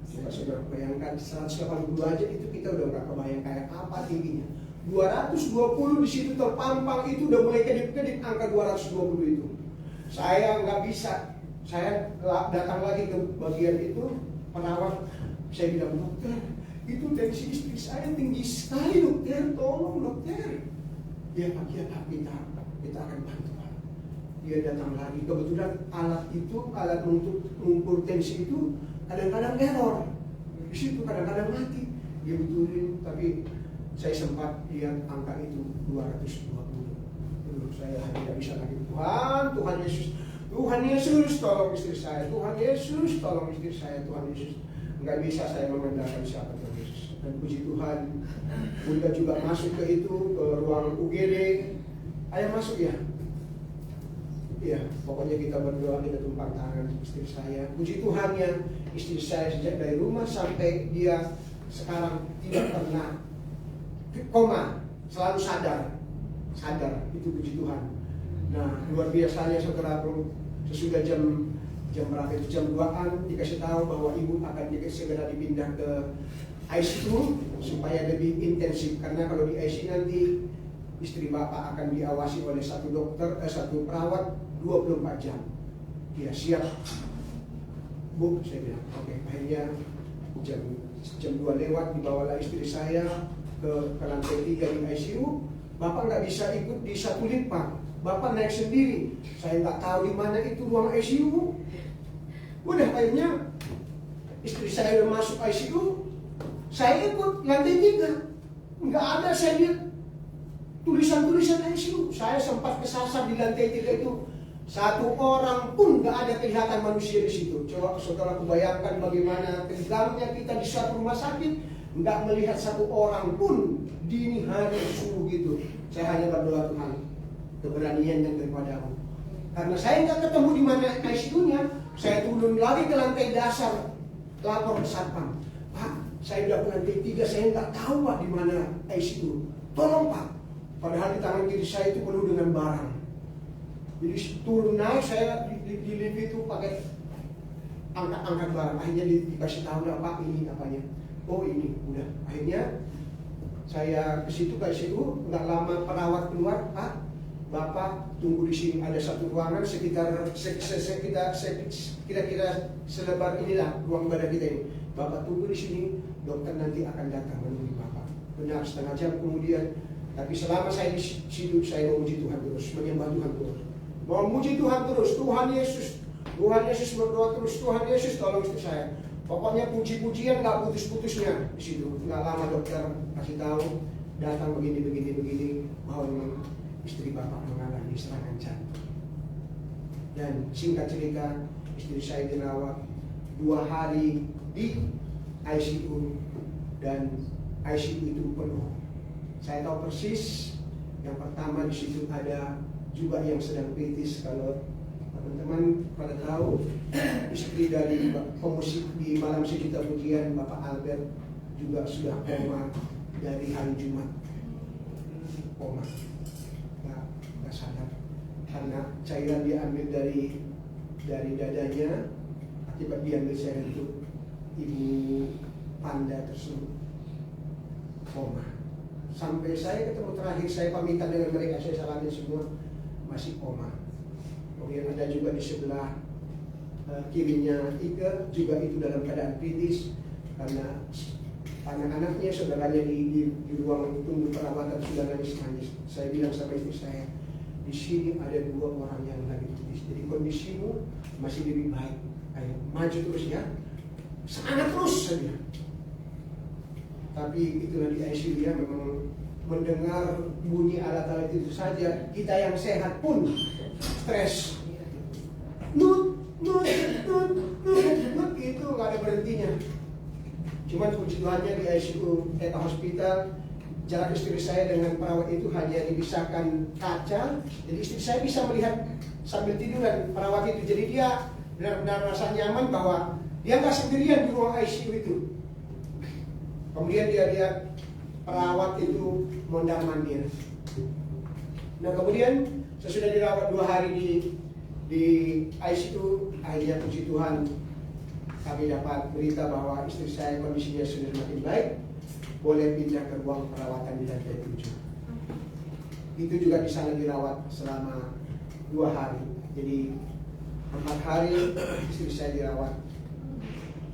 Coba saudara bayangkan 180 aja itu kita udah nggak kebayang kayak apa tingginya. 220 di situ terpampang itu udah mulai kedip-kedip angka 220 itu. Saya nggak bisa. Saya datang lagi ke bagian itu, perawat, saya bilang, dokter, itu tensi istri saya tinggi sekali dokter, tolong dokter. Dia pakai kita akan bantu. Dia datang lagi, kebetulan alat untuk mengukur tensi itu kadang-kadang error, di situ kadang-kadang mati. Dia betulin, tapi saya sempat lihat angka itu 220. Saya tidak bisa lagi. Tuhan Yesus tolong istri saya, Tuhan Yesus tolong istri saya, Tuhan Yesus. Nggak bisa saya memandangkan siapa Tuhan Yesus. Dan puji Tuhan, Bunda juga masuk ke ruang UGD. Ayo masuk ya. Ya, pokoknya kita berdoa, kita tumpang tangan istri saya. Puji Tuhan ya, istri saya sejak dari rumah sampai dia sekarang tidak pernah koma, selalu sadar, itu puji Tuhan. Nah, luar biasanya saudara, sesudah jam berapa itu, jam 2-an dikasih tahu bahwa ibu akan segera dipindah ke ICU supaya lebih intensif, karena kalau di ICU nanti istri bapak akan diawasi oleh satu perawat 24 jam. Dia siap, Bu, saya bilang, oke. Akhirnya jam 2 lewat dibawalah istri saya ke lantai 3 di ICU. Bapak nggak bisa ikut di satu lift, Pak. Bapak naik sendiri. Saya nggak tahu di mana itu ruang ICU. Udah akhirnya istri saya udah masuk ICU, saya ikut lantai 3. Nggak ada saya lihat tulisan-tulisan ICU. Saya sempat kesasar di lantai 3 itu. Satu orang pun nggak ada kelihatan manusia di situ. Coba saudara bayangkan bagaimana tegangnya kita di satu rumah sakit, nggak melihat satu orang pun dini hari subuh gitu. Saya hanya berdoa, Tuhan, keberanian yang daripadamu. Karena saya nggak ketemu di mana ICU-nya, saya turun lagi ke lantai dasar, lapor ke satpam. Pak, saya udah ke lantai 3, saya nggak tahu Pak di mana ICU. Tolong Pak. Padahal di tangan kiri saya itu penuh dengan barang. Jadi turun naik, saya di lift itu pakai angkat barang. Akhirnya dikasih tahu lah, Pak, ini apanya. Oh ini, udah. Akhirnya saya ke situ, nggak lama perawat keluar, Pak, Bapak tunggu di sini, ada satu ruangan sekitar kira-kira selebar inilah ruang ibadah kita ini. Bapak tunggu di sini, dokter nanti akan datang menemui Bapak. Benar, setengah jam kemudian. Tapi selama saya di situ, saya memuji Tuhan terus, menyembah Tuhan terus. Memuji Tuhan terus, Tuhan Yesus berdoa terus, Tuhan Yesus tolong istri saya. Pokoknya puji-pujian nggak putus-putusnya di situ. Nggak lama dokter kasih tahu, datang begini, bahwa memang istri Bapak mengalami serangan jantung. Dan singkat cerita, istri saya dirawat 2 hari di ICU dan ICU itu penuh. Saya tahu persis, yang pertama di situ ada juga yang sedang kritis. Kalau teman-teman pada tahu, istri dari pemusik di Malam Sejuta Pujian, Bapak Albert, juga sudah koma dari hari Jumat. Koma, nggak sadar, karena cairan diambil dari dari dadanya akibat diambil saya untuk ibu Panda tersebut koma. Sampai saya ketemu terakhir, saya pamitan dengan mereka, saya salamin semua, masih koma. Kemudian ada juga di sebelah kirinya Ika, juga itu dalam keadaan kritis karena anak-anaknya, saudaranya di ruang tunggu perawatan sudah nangis-nangis. Saya bilang sama istri saya, di sini ada 2 orang yang lagi kritis, jadi kondisimu masih lebih baik. Ayo maju terus ya, semangat terus saja. Tapi itulah di ICU ya, memang mendengar bunyi alat-alat itu saja, kita yang sehat pun stres. Nut, itu nggak ada berhentinya. Cuman puji Tuhannya di ICU Eta Hospital, jarak istri saya dengan perawat itu hanya dipisahkan kaca, jadi istri saya bisa melihat sambil tiduran perawat itu. Jadi dia benar-benar merasa nyaman bahwa dia nggak sendirian di ruang ICU itu. Kemudian dia lihat perawat itu mondar-mandir. Nah kemudian sesudah dirawat 2 hari di ICU, akhirnya puji Tuhan kami dapat berita bahwa istri saya kondisinya sudah semakin baik, boleh pindah ke ruang perawatan di lantai 7. Itu juga di sana dirawat selama 2 hari. Jadi 4 hari istri saya dirawat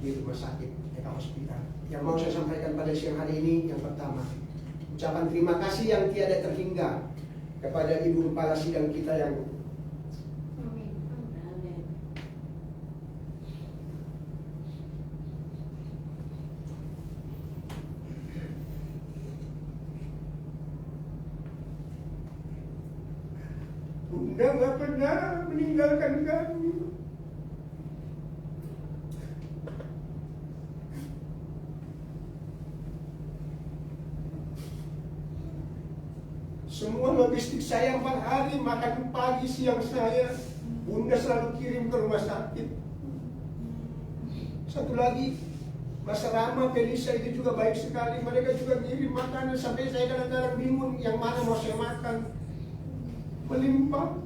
di rumah sakit Eta Hospital. Yang mau saya sampaikan pada siang hari ini, yang pertama, ucapan terima kasih yang tiada terhingga kepada Ibu Kepala Sidang kita yang Bunda nggak pernah meninggalkan kami. Semua logistik saya 4 hari, makan pagi, siang saya, Bunda selalu kirim ke rumah sakit. Satu lagi, Mas Rama, Felisa itu juga baik sekali. Mereka juga ngirim makanan sampai saya kadang-kadang bingung yang mana mau saya makan. Melimpah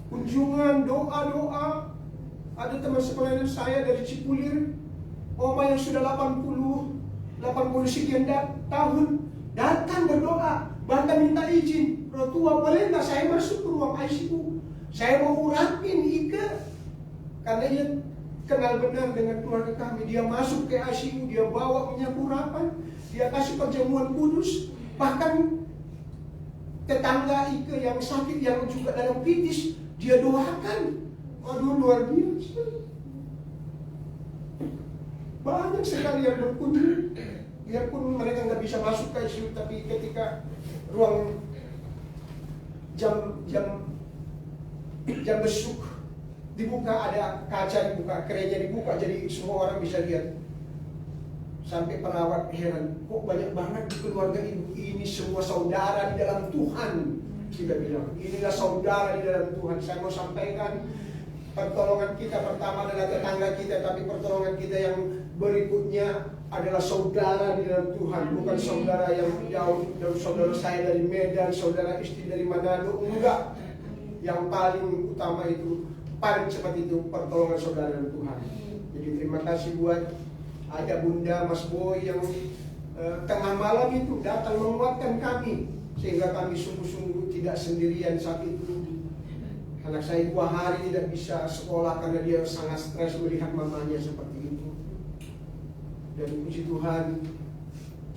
kunjungan, doa-doa. Ada teman sekolah saya dari Cipulir, oma yang sudah 80 sekian tahun, datang berdoa, bahkan minta izin, rotua boleh nggak saya masuk ke ruang ICU, saya mau urapin Ika, karena dia kenal benar dengan keluarga kami. Dia masuk ke ICU, dia bawa minyak urapan, dia kasih perjamuan kudus, bahkan tetangga Ika yang sakit, yang juga dalam kritis, dia doakan. Waduh, luar biasa. Banyak sekali yang berkunjung. Biarpun mereka nggak bisa masuk ke ICU, tapi ketika ruang jam besuk dibuka, ada kaca dibuka, kerennya dibuka, jadi semua orang bisa lihat. Sampai perawat heran, kok banyak banget di keluarga ibu ini semua saudara di dalam Tuhan. Kita bilang, inilah saudara di dalam Tuhan. Saya mau sampaikan, pertolongan kita pertama adalah tetangga kita, tapi pertolongan kita yang berikutnya adalah saudara di dalam Tuhan. Bukan saudara yang jauh, saudara saya dari Medan, saudara istri dari Manado, enggak. Yang paling utama itu, paling cepat itu pertolongan saudara dalam Tuhan. Jadi terima kasih buat ada Bunda, Mas Boy yang tengah malam itu datang menguatkan kami, sehingga kami sungguh-sungguh tidak sendirian saat itu. Anak saya 2 hari tidak bisa sekolah karena dia sangat stres melihat mamanya seperti itu. Dan puji Tuhan,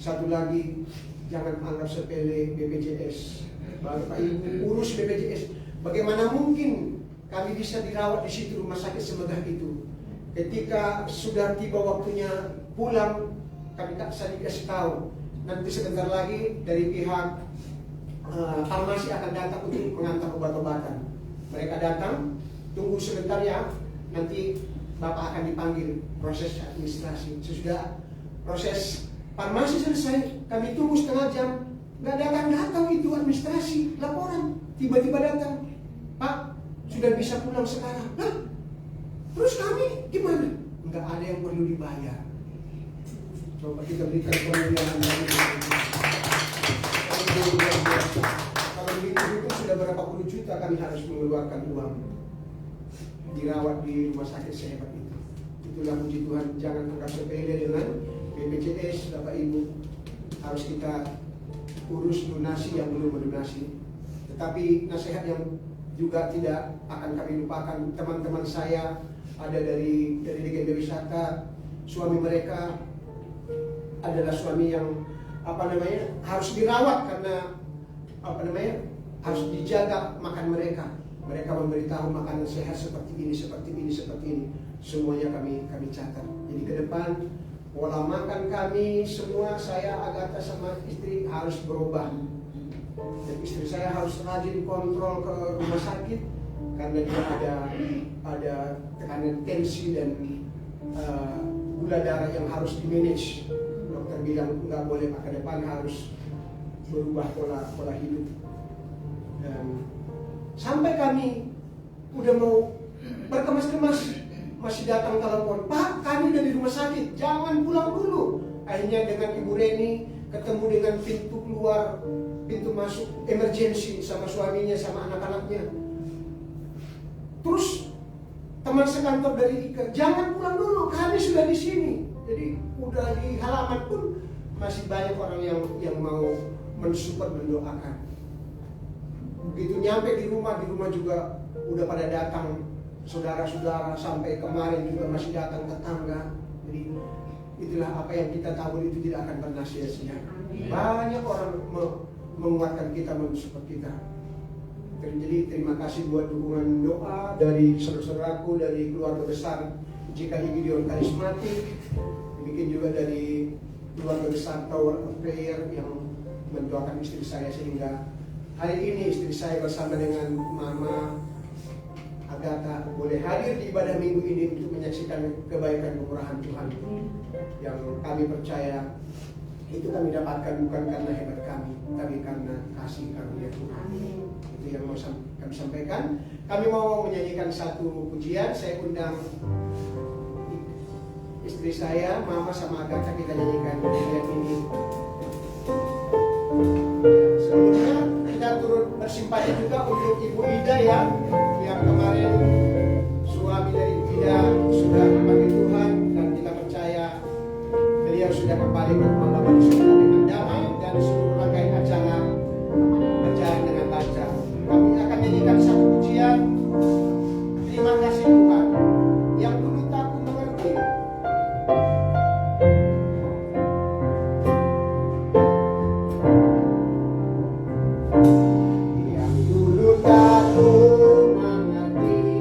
satu lagi, jangan anggap sepele BPJS. Bapak Ibu urus BPJS. Bagaimana mungkin kami bisa dirawat di situ, rumah sakit semegah itu? Ketika sudah tiba waktunya pulang, kami tak bisa dikasih tahu. Nanti sebentar lagi dari pihak farmasi akan datang untuk mengantar obat-obatan. Mereka datang, tunggu sebentar ya, nanti Bapak akan dipanggil proses administrasi. Sesudah proses farmasi selesai, kami tunggu setengah jam, nggak datang-datang itu administrasi, laporan, tiba-tiba datang, Pak, sudah bisa pulang sekarang. Hah? Terus kami gimana? Nggak ada yang perlu dibayar. Coba kita berikan kemuliaan dari kalau begitu itu sudah berapa puluh juta kami harus mengeluarkan uang. dirawat di rumah sakit sehebat itu. Itulah puji Tuhan, jangan anggap sepele dengan BPJS. Bapak Ibu, harus kita urus donasi yang belum berdonasi. Tetapi nasihat yang juga tidak akan kami lupakan, teman-teman saya ada dari Legenda Wisata, suami mereka adalah suami yang harus dirawat karena harus dijaga makan mereka. Mereka memberitahu makanan sehat seperti ini, seperti ini, seperti ini. Semuanya kami catat. Jadi ke depan pola makan kami semua, saya Agatha sama istri harus berubah. Dan istri saya harus rajin kontrol ke rumah sakit karena dia ada tekanan tensi dan gula darah yang harus di-manage. Dokter bilang nggak boleh, ke depan harus berubah pola hidup. Dan sampai kami udah mau berkemas-kemas, masih datang telepon, "Pak, kami udah di rumah sakit, jangan pulang dulu." Akhirnya dengan Ibu Reni ketemu dengan pintu keluar, pintu masuk emergency sama suaminya sama anak-anaknya. Terus teman sekantor dari IKER, "Jangan pulang dulu, kami sudah di sini." Jadi udah di halaman pun masih banyak orang yang mau mensupport, mendoakan. Begitu nyampe di rumah juga udah pada datang saudara-saudara, sampai kemarin juga masih datang tetangga. Jadi itulah apa yang kita tabur itu tidak akan pernah sia-sia. Banyak orang menguatkan kita, mensupport kita. Jadi terima kasih buat dukungan doa dari saudara-saudaraku, dari keluarga besar GKI Gideon Karismatik, demikian juga dari keluarga besar Tower of Prayer yang mendoakan istri saya sehingga hari ini istri saya bersama dengan Mama Agatha boleh hadir di ibadah minggu ini untuk menyaksikan kebaikan kemurahan Tuhan yang kami percaya itu kami dapatkan bukan karena hebat kami, tapi karena kasih karunia Tuhan. Itu yang mau kami sampaikan. Kami mau menyanyikan satu pujian. Saya undang istri saya, Mama sama Agatha, kita nyanyikan pujian ini. Sebelumnya kita turut bersimpati juga untuk Ibu Ida ya, yang kemarin suami dari Ibu Ida sudah memanggil Tuhan, dan kita percaya beliau sudah kembali berpengalaman dengan damai dan seluruh rangkaian acara berjalan dengan lancar. Kami akan nyanyikan satu pujian. Terima kasih Tuhan yang dulu tak ku mengerti. Yang dulu tak ku mengerti.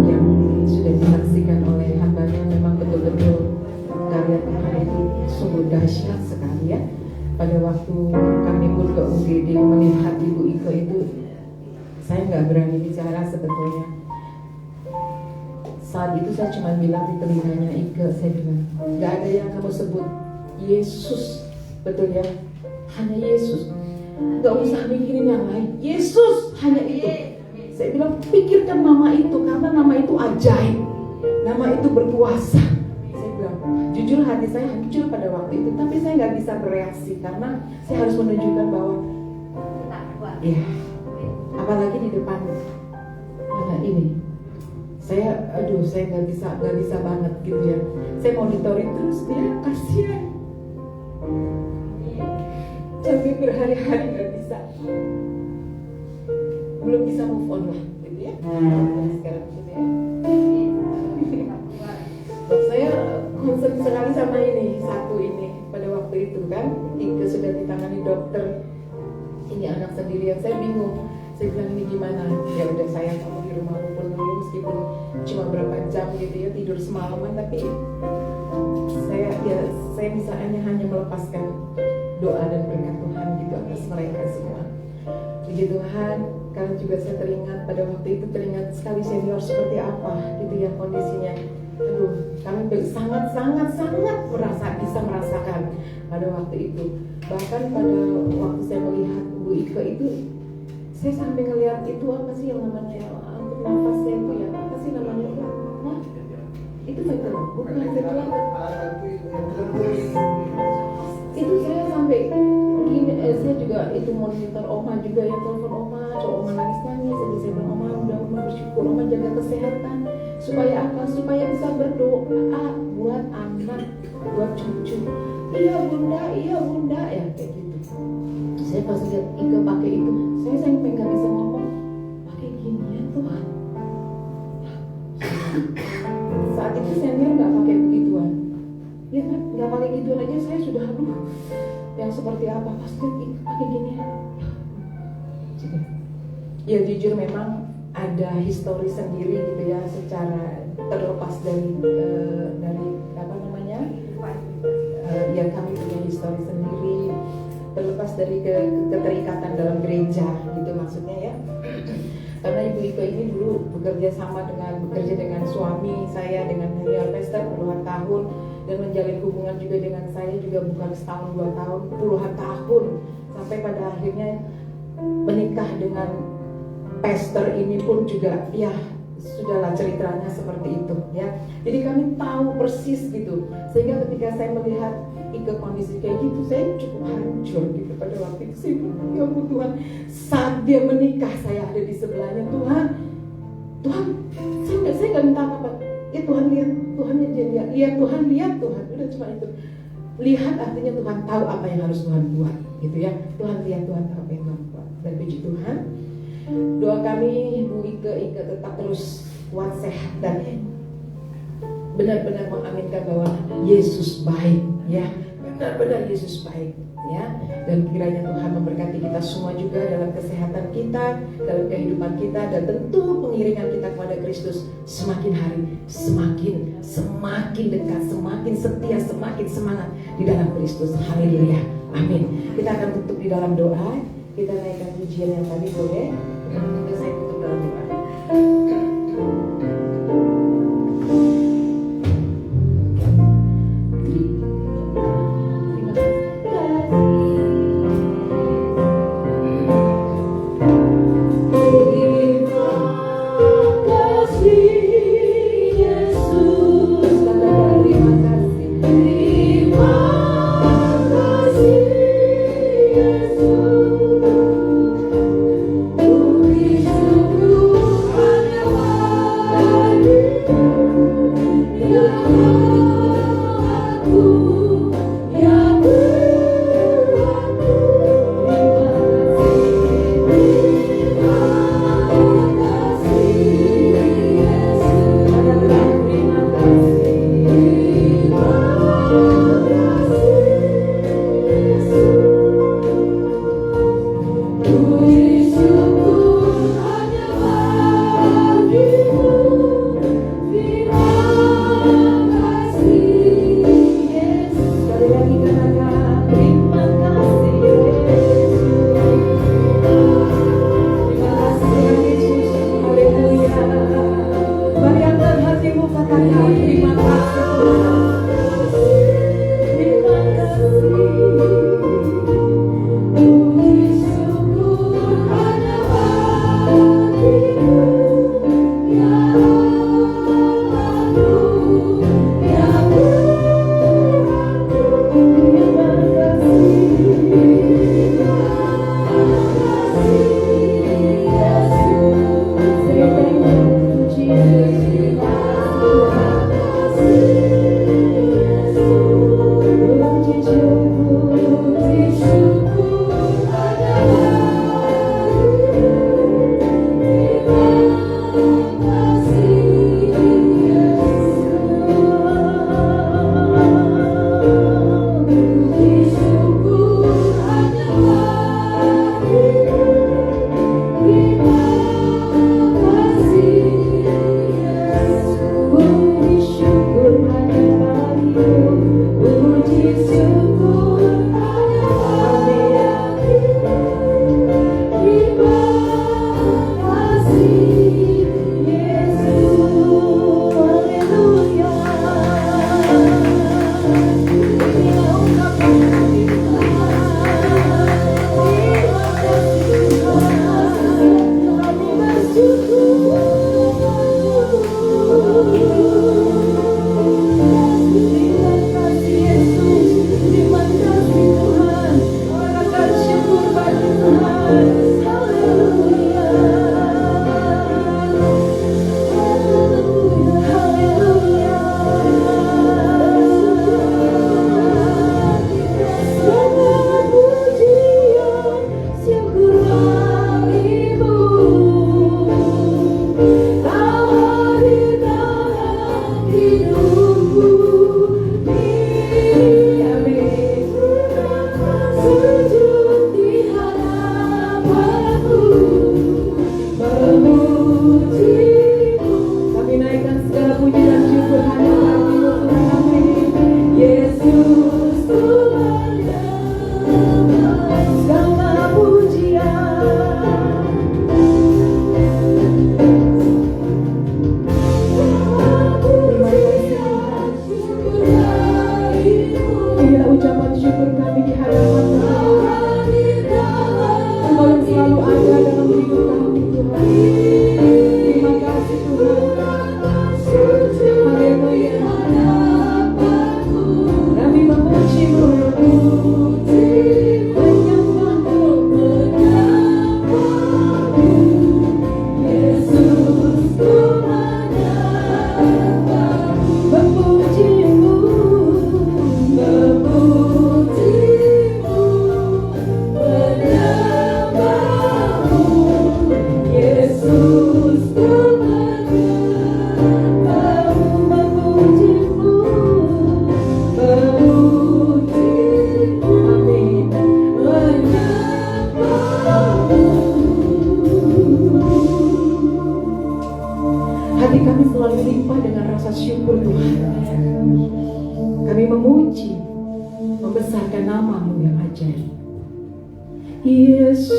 yang sudah disaksikan oleh hambanya memang betul-betul karya Tuhan itu sungguh dahsyat sekali ya. Pada waktu kami pun ke UGD melihat Ibu Iko itu, saya nggak berani bicara sebetulnya. Saat itu saya cuma bilang di telinganya Ike, saya bilang, nggak ada yang kamu sebut Yesus, betul ya? Hanya Yesus. Nggak usah mikirin yang lain. Yesus, hanya itu. Saya bilang, pikirkan nama itu, karena nama itu ajaib. Nama itu berkuasa. Saya bilang, jujur hati saya hancur pada waktu itu, tapi saya nggak bisa bereaksi karena saya harus menunjukkan bahwa, ya, apalagi di depan anak ini. Saya nggak bisa banget gitu ya. Saya monitoring terus dia, kasihan. Sampai berhari-hari nggak bisa, belum bisa move on lah, gitu ya. Sekarang gitu ya. Saya concern sekali sama ini pada waktu itu kan, Ike sudah ditangani dokter. Ini anak sendirian, saya bingung. Saya bilang ini gimana? Ya udah sayang, kamu di rumah kumpul dulu meskipun cuma berapa jam gitu ya, tidur semalaman, tapi saya bisa hanya melepaskan doa dan berkat Tuhan gitu atas mereka semua. Puji Tuhan, karena juga saya pada waktu itu teringat sekali senior seperti apa gitu ya kondisinya. Aduh, kami sangat bisa merasakan pada waktu itu. Bahkan pada waktu saya melihat Bu Ika itu, saya sampai ngelihat itu apa sih yang namanya untuk nafasnya itu ya, apa sih namanya itu? Hah? Itu ventilator, bukan ventilator. Itu saya sampai gini, saya juga itu monitor Oma juga ya, telepon Oma, Oma nangis. Jadi saya bilang Oma udah Oma bersyukur, Oma jaga kesehatan supaya apa? Supaya bisa berdoa buat anak, buat cucu. Iya bunda ya kayak gitu. Saya pas lihat Ika pakai itu, saya sampai nggak bisa ngomong, pakai ginian Tuhan. Saat itu senior nggak pakai begituan, ya kan? Nggak pakai gituan aja saya sudah yang seperti apa? Pas lihat Ika pakai ginian, ya jujur memang ada histori sendiri gitu ya, secara terlepas dari apa namanya, ya kami punya histori sendiri. Terlepas dari keterikatan dalam gereja gitu maksudnya ya. Karena Ibu Ika ini dulu bekerja dengan suami saya, dengan senior pastor puluhan tahun, dan menjalin hubungan juga dengan saya juga bukan setahun 2 tahun, puluhan tahun, sampai pada akhirnya menikah dengan pastor ini pun juga ya sudahlah ceritanya seperti itu ya. Jadi kami tahu persis gitu, sehingga ketika saya melihat Ika kondisi kayak gitu, saya cukup hancur gitu pada waktu itu. Saya bilang, ya ampun Tuhan, saat dia menikah saya ada di sebelahnya. Tuhan, saya nggak minta apa-apa. Ya Tuhan lihat, Tuhan lihat, udah cuma itu. Lihat artinya Tuhan tahu apa yang harus Tuhan buat, gitu ya. Tuhan lihat, Tuhan tahu apa yang Tuhan buat. Dan puji Tuhan, doa kami Ibu Ika tetap terus kuat, sehat, dan benar-benar mengaminkan bahwa Yesus baik ya, benar-benar Yesus baik ya. Dan kiranya Tuhan memberkati kita semua juga dalam kesehatan kita, dalam kehidupan kita, dan tentu pengiringan kita kepada Kristus semakin hari semakin dekat, semakin setia, semakin semangat di dalam Kristus. Haleluya, amin. Kita akan tutup di dalam doa. Kita naikkan pujian yang tadi boleh. Saya tutup dalam doa. Yesus Hati kami selalu limpah dengan rasa syukur Tuhan. Kami memuji, membesarkan nama-Mu yang ajaib. Yesus,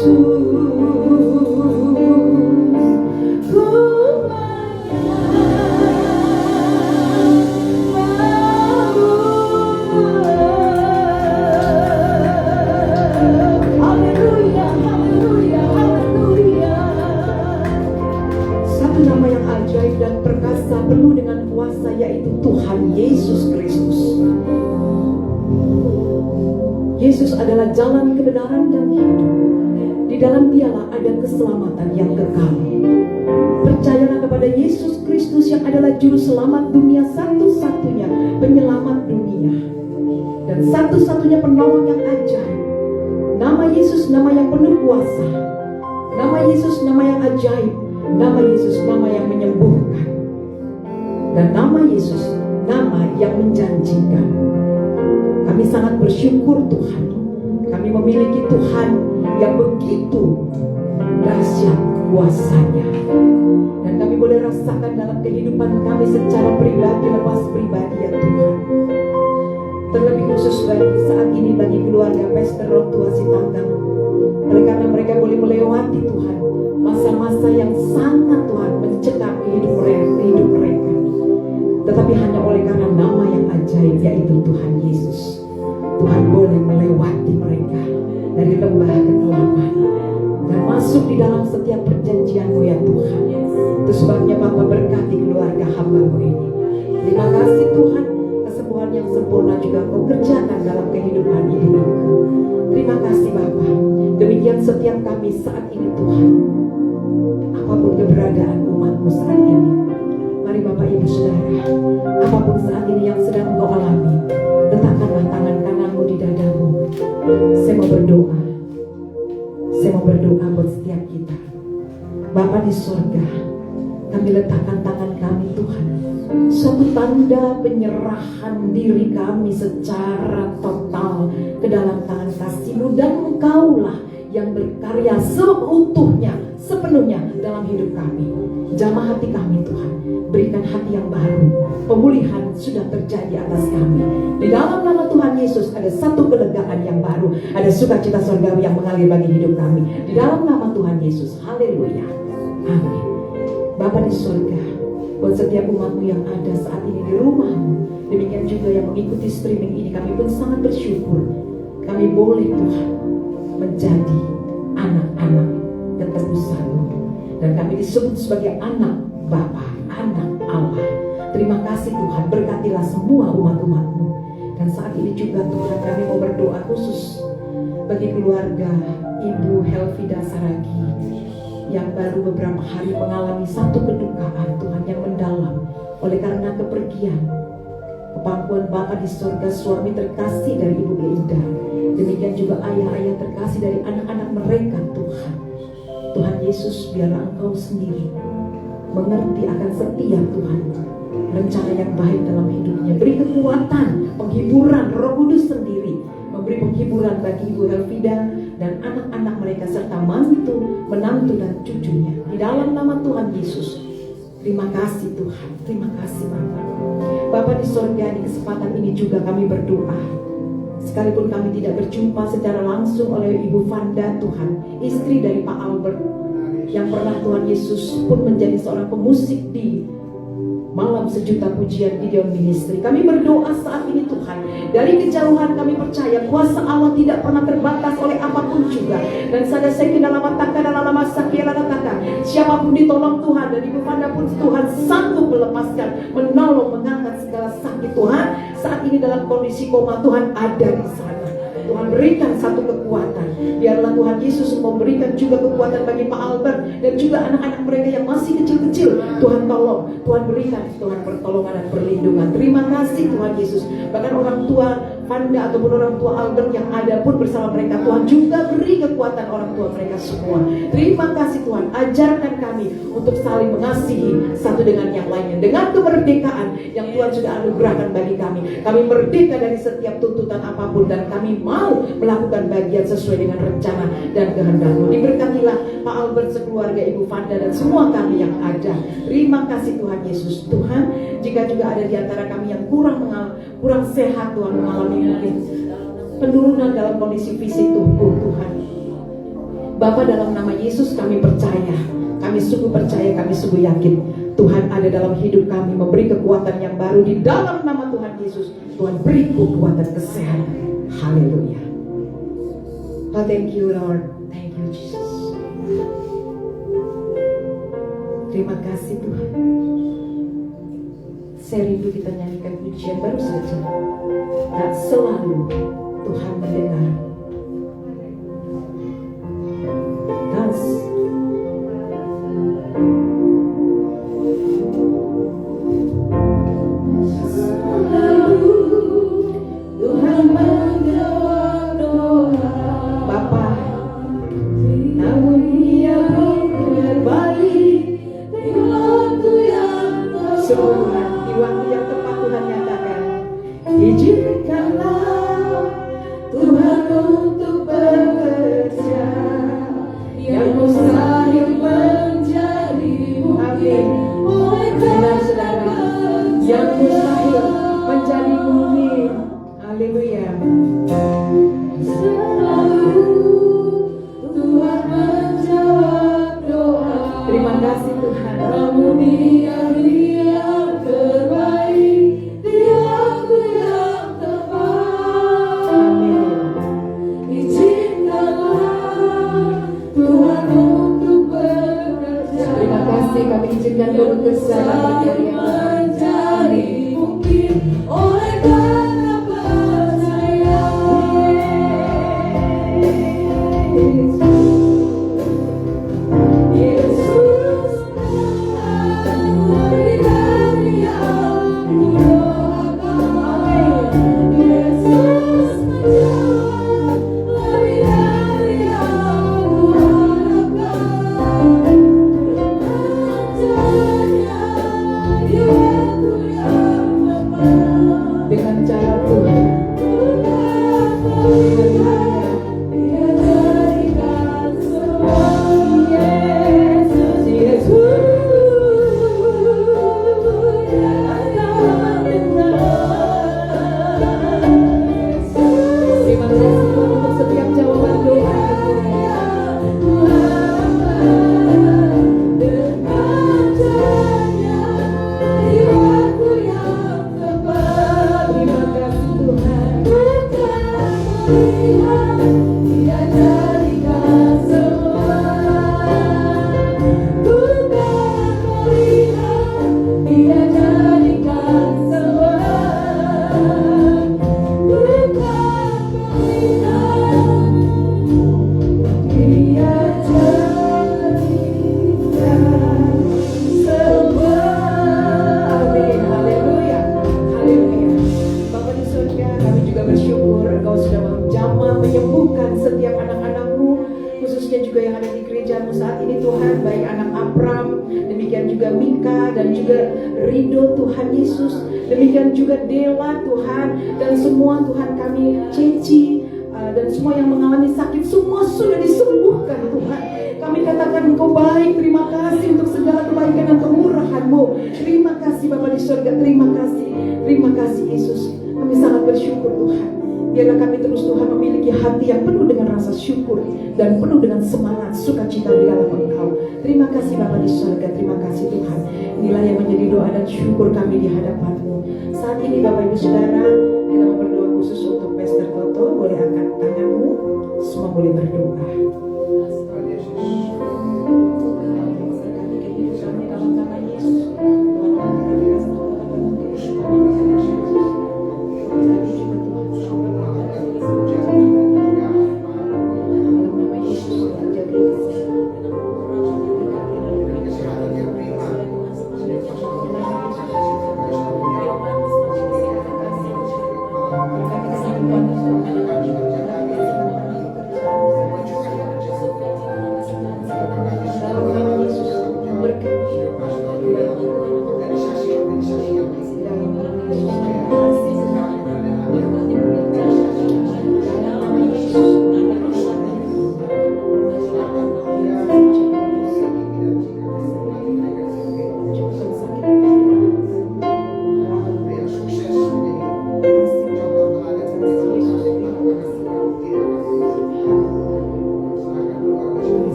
ku haleluya, haleluya, haleluya. Satu nama yang ajaib dan perkasa penuh dengan kuasa, yaitu Tuhan Yesus Kristus. Yesus adalah jalan, kebenaran, dan hidup. Di dalam Dialah ada keselamatan yang kekal. Percayalah kepada Yesus Kristus yang adalah juru selamat dunia, satu-satunya penyelamat dunia dan satu-satunya penolong yang ajaib. Nama Yesus nama yang penuh kuasa. Nama Yesus nama yang ajaib. Nama Yesus nama yang menyembuhkan. Dan nama Yesus nama yang menjanjikan. Kami sangat bersyukur Tuhan. Kami memiliki Tuhan yang begitu dahsyat kuasanya. Dan kami boleh rasakan dalam kehidupan kami secara pribadi, lepas pribadi ya Tuhan. Terlebih khusus bagi saat ini bagi keluarga Pastor Orang Tua Sitanggang. Oleh karena mereka boleh melewati Tuhan masa-masa yang sangat Tuhan mencekam hidup mereka. Tetapi hanya oleh karena nama yang ajaib, yaitu Tuhan Yesus, Tuhan boleh melewati mereka dari lembah kekelaman dan masuk di dalam setiap perjanjian-Mu ya Tuhan. Itu sebabnya Bapa berkati keluarga hamba-Mu ini. Terima kasih Tuhan, kesembuhan yang sempurna juga Kau kerjakan dalam kehidupan ini. Terima kasih Bapa. Demikian setiap kami saat ini Tuhan. Apapun keberadaan umat-Mu saat ini, mari Bapak Ibu Saudara, apapun saat ini yang sedang Engkau alami, letakkanlah tangan kananmu di dadamu. Saya mau berdoa. Saya mau berdoa buat setiap kita. Bapa di surga, kami letakkan tangan kami Tuhan, suatu tanda penyerahan diri kami secara total ke dalam tangan kasih-Mu, dan Engkaulah yang berkarya seutuhnya, sepenuhnya dalam hidup kami. Jamah hati kami Tuhan, berikan hati yang baru. Pemulihan sudah terjadi atas kami. Di dalam nama Tuhan Yesus ada satu kelegaan yang baru, ada sukacita surgawi yang mengalir bagi hidup kami. Di dalam nama Tuhan Yesus, haleluya, amin. Bapa di surga, buat setiap umat-Mu yang ada saat ini di rumah-Mu, demikian juga yang mengikuti streaming ini, kami pun sangat bersyukur. Kami boleh Tuhan menjadi anak-anak ketebus-Mu, dan kami disebut sebagai anak Bapa, anak Allah. Terima kasih Tuhan, berkatilah semua umat-umat-Mu. Dan saat ini juga Tuhan, kami mau berdoa khusus bagi keluarga Ibu Helvida Saragi yang baru beberapa hari mengalami satu kedukaan Tuhan yang mendalam oleh karena kepergian kepangkuan Bapa di surga, suami terkasih dari Ibu Geinda. Demikian juga ayah-ayah terkasih dari anak-anak mereka Tuhan. Tuhan Yesus, biarlah Engkau sendiri mengerti akan setiap Tuhan rencana yang baik dalam hidupnya. Beri kekuatan, penghiburan, Roh Kudus sendiri memberi penghiburan bagi Ibu Helvida dan anak-anak mereka serta mantu, menantu dan cucunya. Di dalam nama Tuhan Yesus, terima kasih Tuhan, terima kasih Bapa. Bapa di surga, di kesempatan ini juga kami berdoa. Sekalipun kami tidak berjumpa secara langsung oleh Ibu Vanda Tuhan, istri dari Pak Albert, yang pernah Tuhan Yesus pun menjadi seorang pemusik di Malam Sejuta Pujian Gideon Ministry. Kami berdoa saat ini Tuhan, dari kejauhan kami percaya kuasa Allah tidak pernah terbatas oleh apapun juga. Dan sada seki dalam mataka dalam lama sakia lataka, siapapun ditolong Tuhan, dan Ibu Vanda pun Tuhan sanggup melepaskan, menolong, mengangkat segala sakit Tuhan. Saat ini dalam kondisi koma, Tuhan ada di sana. Tuhan berikan satu kekuatan. Biarlah Tuhan Yesus memberikan juga kekuatan bagi Pak Albert dan juga anak-anak mereka yang masih kecil-kecil. Tuhan tolong, Tuhan berikan Tuhan pertolongan dan perlindungan. Terima kasih Tuhan Yesus. Bahkan orang tua Vanda ataupun orang tua Albert yang ada pun bersama mereka, Tuhan juga beri kekuatan orang tua mereka semua. Terima kasih Tuhan. Ajarkan kami untuk saling mengasihi satu dengan yang lainnya, dengan kemerdekaan yang Tuhan sudah anugerahkan bagi kami. Kami merdeka dari setiap tuntutan apapun, dan kami mau melakukan bagian sesuai dengan rencana dan kehendak-Mu. Diberkatilah Pak Albert, sekeluarga, Ibu Fanda, dan semua kami yang ada. Terima kasih Tuhan Yesus. Tuhan, jika juga ada di antara kami yang kurang sehat, Tuhan, mengalami mungkin penurunan dalam kondisi fisik tubuh, Tuhan, Bapa, dalam nama Yesus kami percaya, kami sungguh percaya, kami sungguh yakin Tuhan ada dalam hidup kami, memberi kekuatan yang baru di dalam nama Tuhan Yesus. Tuhan beri kekuatan kesehatan. Haleluya. Oh, thank you Lord, thank you Jesus. Terima kasih Tuhan. Saya rindu kita nyanyikan pujian baru saja. Dan selalu Tuhan mendengar. Dan penuh dengan semangat, sukacita di dalam Engkau. Terima kasih Bapa di surga, terima kasih Tuhan. Inilah yang menjadi doa dan syukur kami di hadapan-Mu. Saat ini Bapak Ibu Saudara, kita mau berdoa khusus untuk Pastor Toto. Boleh angkat tanganmu, semua boleh berdoa.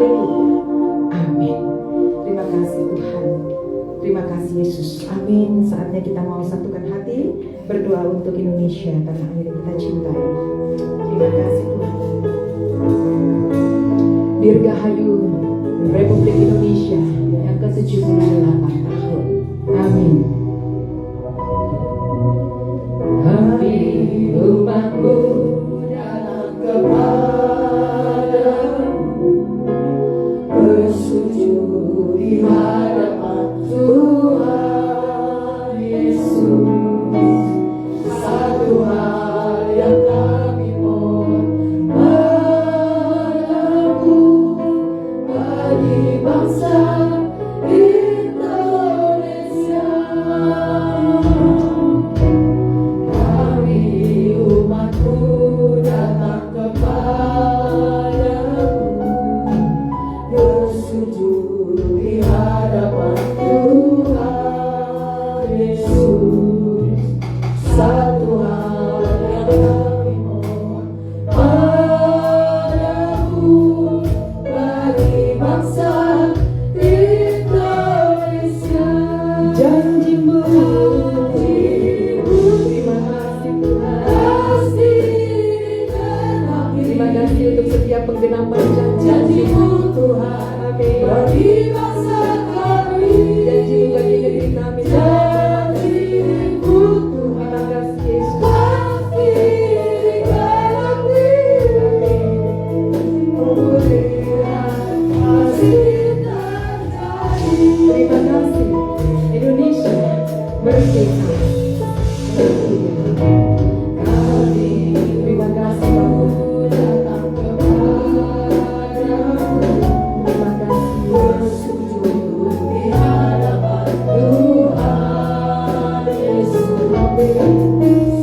Haleluya. Amin. Terima kasih Tuhan. Terima kasih Yesus. Amin. Saatnya kita mau satukan hati, berdoa untuk Indonesia, tanah air yang kita cintai. Terima kasih Tuhan. Dirgahayu Republik Indonesia yang ke-78 tahun. Amin. Kami umatmu datang kepadamu, bersujud di hadapan Tuhan Yesus. Satu hal yang kami mohon padamu, bagi bangsa Indonesia. Kami umatmu datang kepadamu, bersujud di hadapan Tuhan Yesus. Satu hal yang kami mohon padamu, bagi bangsa Indonesia. Janjimu, terima kasih Tuhan. Terima kasih untuk setiap penggenapan janji-Mu Tuhan. Bagi bangsa kami, janji-Mu bagi negeri kami. Janji-Mu Tuhan. Terima kasih Yesus. Terima kasih Indonesia merdeka. Kami terima kasih Bapak datang kepadamu. Terima kasih bersujud di hadapan Tuhan Yesus.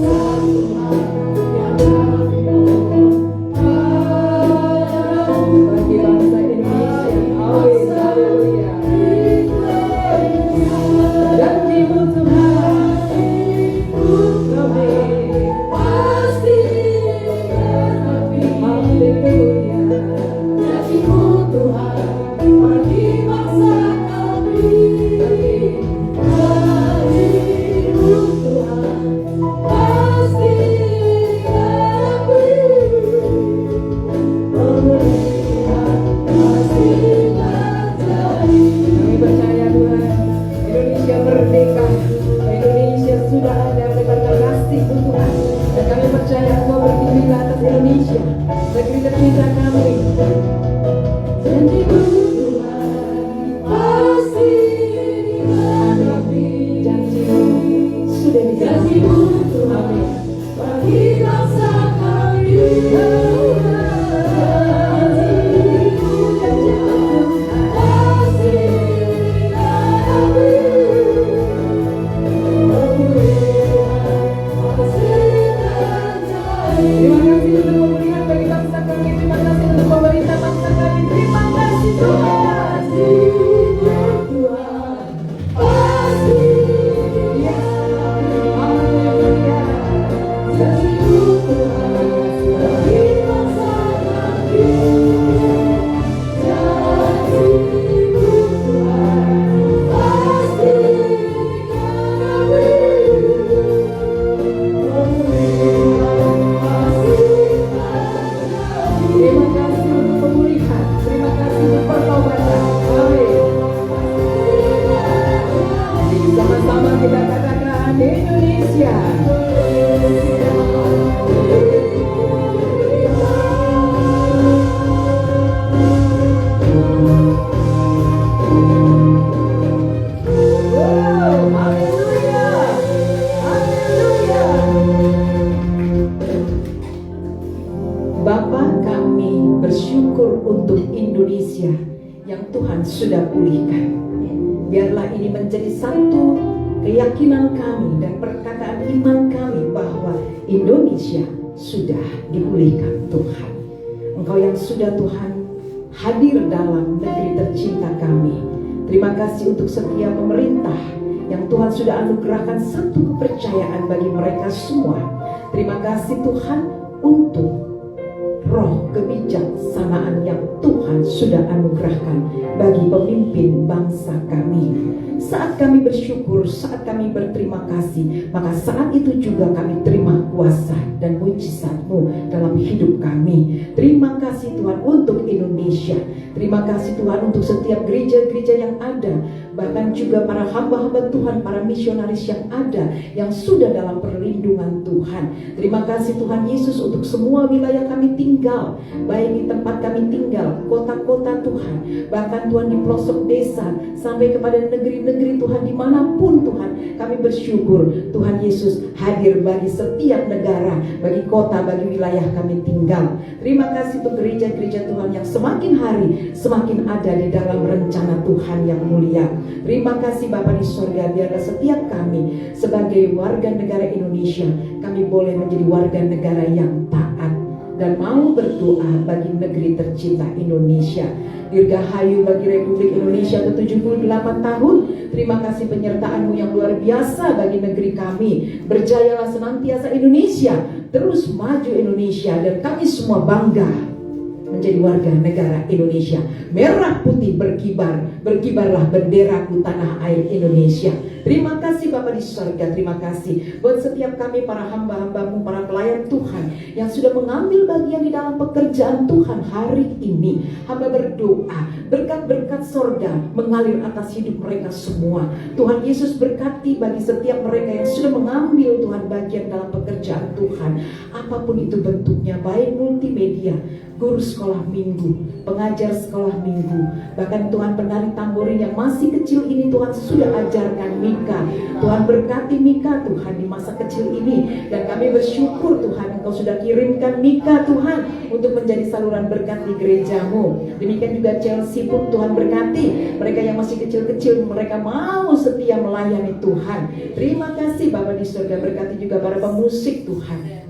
Satu hal yang kami mohon padamu, bagi bangsa Indonesia. Haleluya. Janji-Mu Tuhan, kami pasti kami. Haleluya. Janji-Mu Tuhan, bagi bangsa kami. Janji-Mu Tuhan, pasti kami. Pemeliharaan pasti terjadi. Kami percaya Tuhan, Indonesia merdeka. Indonesia sudah ada karena kasih Tuhan. Dan kami percaya Engkau berdiri di atas Indonesia, negeri tercinta kami. Janji-Mu Tuhan, pasti dihadapi. Janji-Mu sudah dijadi. Janji-Mu Tuhan, bagi bangsa kami. Terima kasih untuk pemulihan bagi bangsa kami. Terima kasih untuk pemerintah bangsa kami. Terima kasih Tuhan. Tuhan pasti dia. Haleluya. Janji-Mu Tuhan bagi bangsa kami. Janji-Mu Tuhan pasti kami. Terima kasih untuk pemulihan. Terima kasih untuk pertobatan. Amin. Sama-sama kita katakan Indonesia. Wow, haleluya. Haleluya. Bapa, kami bersyukur untuk Indonesia yang Tuhan sudah pulihkan. Biarlah ini menjadi satu keyakinan kami dan perkataan iman kami bahwa Indonesia sudah dipulihkan Tuhan. Engkau yang sudah Tuhan hadir dalam negeri tercinta kami. Terima kasih untuk setiap pemerintah yang Tuhan sudah anugerahkan satu kepercayaan bagi mereka semua. Terima kasih Tuhan untuk roh kebijaksanaan yang Tuhan sudah anugerahkan bagi pemimpin bangsa kami. Saat kami bersyukur, saat kami berterima kasih, maka saat itu juga kami terima kuasa dan mujizat-Mu dalam hidup kami. Terima kasih Tuhan untuk Indonesia. Terima kasih Tuhan untuk setiap gereja-gereja yang ada, bahkan juga para hamba-hamba Tuhan, para misionaris yang ada, yang sudah dalam perlindungan Tuhan. Terima kasih Tuhan Yesus untuk semua wilayah kami tinggal, baik di tempat kami tinggal, kota-kota Tuhan, bahkan Tuhan di pelosok desa, sampai kepada negeri-negeri Tuhan, dimanapun Tuhan, kami bersyukur Tuhan Yesus hadir bagi setiap negara, bagi kota, bagi wilayah kami tinggal. Terima kasih untuk gereja-gereja Tuhan yang semakin hari semakin ada di dalam rencana Tuhan yang mulia. Terima kasih Bapa di surga, biarlah setiap kami sebagai warga negara Indonesia, kami boleh menjadi warga negara yang taat dan mau berdoa bagi negeri tercinta Indonesia. Dirgahayu bagi Republik Indonesia ke-78 tahun. Terima kasih penyertaan-Mu yang luar biasa bagi negeri kami. Berjayalah senantiasa Indonesia, terus maju Indonesia, dan kami semua bangga menjadi warga negara Indonesia. Merah putih berkibar, berkibarlah benderaku tanah air Indonesia. Terima kasih Bapa di surga, terima kasih buat setiap kami para hamba-hamba-Mu, para pelayan Tuhan yang sudah mengambil bagian di dalam pekerjaan Tuhan hari ini. Hamba berdoa, berkat-berkat surga mengalir atas hidup mereka semua. Tuhan Yesus berkati bagi setiap mereka yang sudah mengambil Tuhan bagian dalam pekerjaan Tuhan, apapun itu bentuknya, baik multimedia, guru sekolah minggu, pengajar sekolah minggu, bahkan Tuhan penari tamborin yang masih kecil ini Tuhan sudah ajarkan Mika. Tuhan berkati Mika Tuhan di masa kecil ini, dan kami bersyukur Tuhan Engkau sudah kirimkan Mika Tuhan untuk menjadi saluran berkat di gereja-Mu. Demikian juga Chelsea pun Tuhan berkati mereka yang masih kecil-kecil, mereka mau setia melayani Tuhan. Terima kasih Bapa di surga, berkati juga para pemusik Tuhan.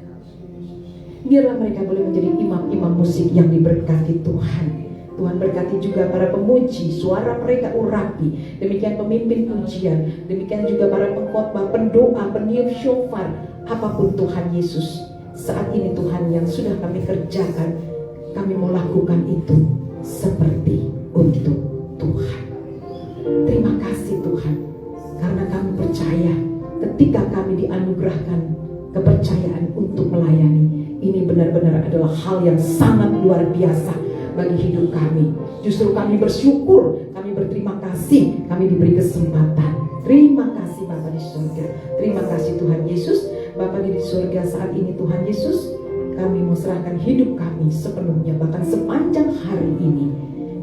Biarlah mereka boleh menjadi imam-imam musik yang diberkati Tuhan. Tuhan berkati juga para pemuji, suara mereka urapi. Demikian pemimpin pujian, demikian juga para pengkhotbah, pendoa, peniup syofar. Apapun Tuhan Yesus, saat ini Tuhan yang sudah kami kerjakan, kami mau lakukan itu seperti untuk Tuhan. Terima kasih Tuhan, karena kami percaya ketika kami dianugerahkan kepercayaan untuk melayani, ini benar-benar adalah hal yang sangat luar biasa bagi hidup kami. Justru kami bersyukur, kami berterima kasih, kami diberi kesempatan. Terima kasih Bapa di surga. Terima kasih Tuhan Yesus. Bapa di surga, saat ini Tuhan Yesus, kami mau serahkan hidup kami sepenuhnya, bahkan sepanjang hari ini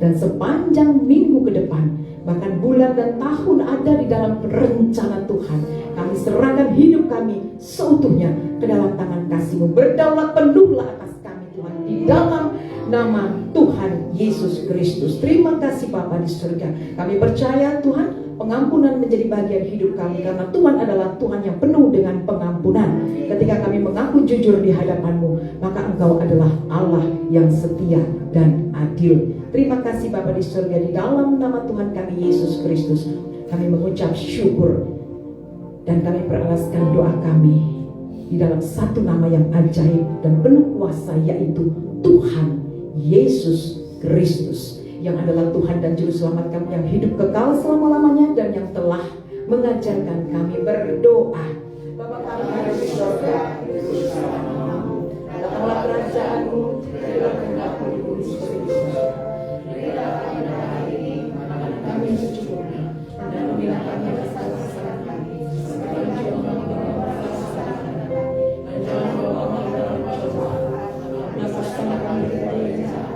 dan sepanjang minggu ke depan, bahkan bulan dan tahun ada di dalam rencana Tuhan. Kami serahkan hidup kami seutuhnya ke dalam tangan kasih-Mu. Berdaulat penuhlah atas kami Tuhan, di dalam nama Tuhan Yesus Kristus. Terima kasih Bapa di surga. Kami percaya Tuhan, pengampunan menjadi bagian hidup kami, karena Tuhan adalah Tuhan yang penuh dengan pengampunan. Ketika kami mengaku jujur di hadapan-Mu, maka Engkau adalah Allah yang setia dan adil. Terima kasih Bapa di surga, di dalam nama Tuhan kami Yesus Kristus, kami mengucap syukur dan kami peralaskan doa kami di dalam satu nama yang ajaib dan penuh kuasa, yaitu Tuhan Yesus Kristus, yang adalah Tuhan dan Juru Selamat kami yang hidup kekal selama-lamanya dan yang telah mengajarkan kami berdoa. Bapa kami yang ada di surga, datanglah kerajaan-Mu, jadilah kehendak-Mu di bumi seperti di surga. Berilah kami hari ini makanan kami yang secukupnya, dan ampunilah kami atas kesalahan kami, seperti yang kami mengampuni atas kesalahan kami. Dan jangan bawa kami dalam pencobaan, namun lepaskanlah kami dari yang jahat.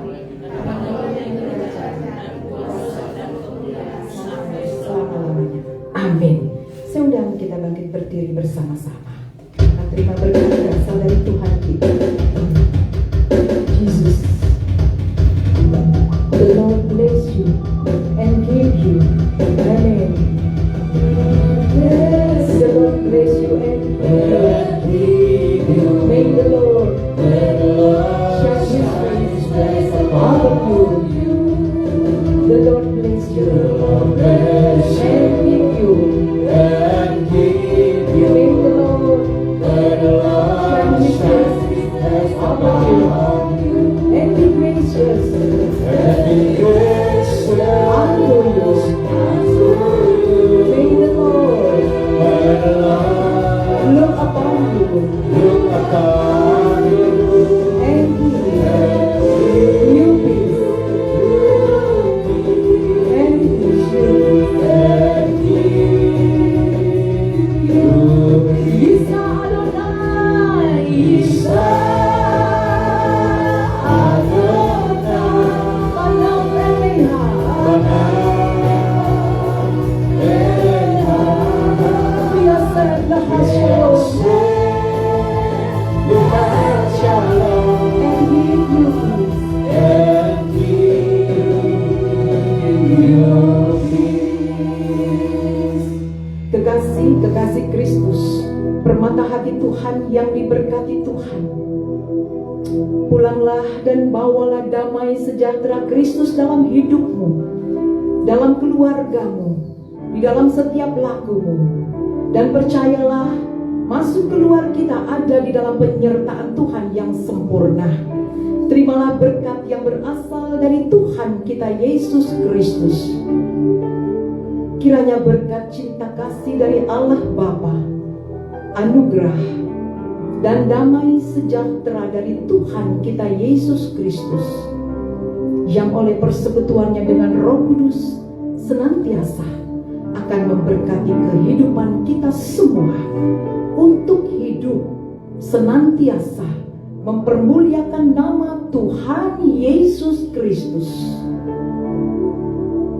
Amin. Saya undang kita bangkit berdiri bersama-sama. Kita terima berkat berasal dari Tuhan kita, Jesus. The Lord bless you and keep you. Amen. Yes, the Lord bless you and keep you. May the Lord shine His face upon you. The Lord bless you and keep you. And keep you. May the Lord shine His face upon you. permata hati Tuhan yang diberkati Tuhan, pulanglah dan bawalah damai sejahtera Kristus dalam hidupmu, dalam keluargamu, di dalam setiap lakumu. Dan percayalah, masuk keluar kita ada di dalam penyertaan Tuhan yang sempurna. Terimalah berkat yang berasal dari Tuhan kita Yesus Kristus. Kiranya berkat cinta kasih dari Allah Bapa, anugerah dan damai sejahtera dari Tuhan kita Yesus Kristus, yang oleh persekutuannya dengan Roh Kudus senantiasa akan memberkati kehidupan kita semua untuk hidup senantiasa mempermuliakan nama Tuhan Yesus Kristus,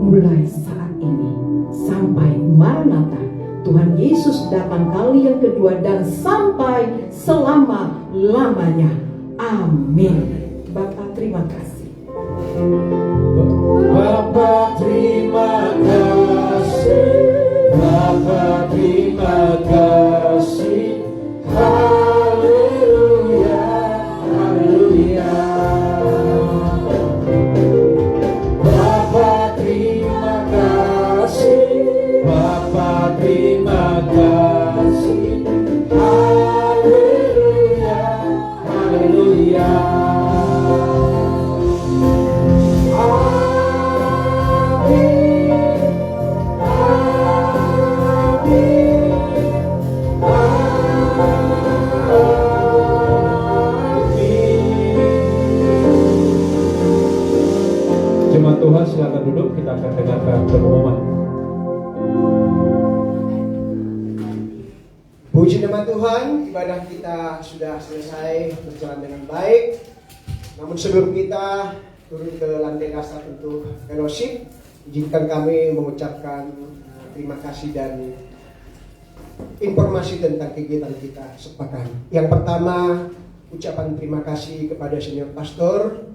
mulai saat ini sampai Maranatha, Tuhan Yesus datang kali yang kedua, dan sampai selama-lamanya. Amin. Bapak terima kasih. Bapa terima kasih, Bapa terima kasih. Haleluya, haleluya. Bapa terima kasih, Bapa terima kasih. Haleluya, haleluya. Jemaat Tuhan, silakan duduk, kita akan dengarkan pengumuman. Puji nama Tuhan, ibadah kita sudah selesai berjalan dengan baik. Namun sebelum kita turun ke lantai dasar untuk fellowship, izinkan kami mengucapkan terima kasih dan informasi tentang kegiatan kita sepekan. Yang pertama, ucapan terima kasih kepada senior pastor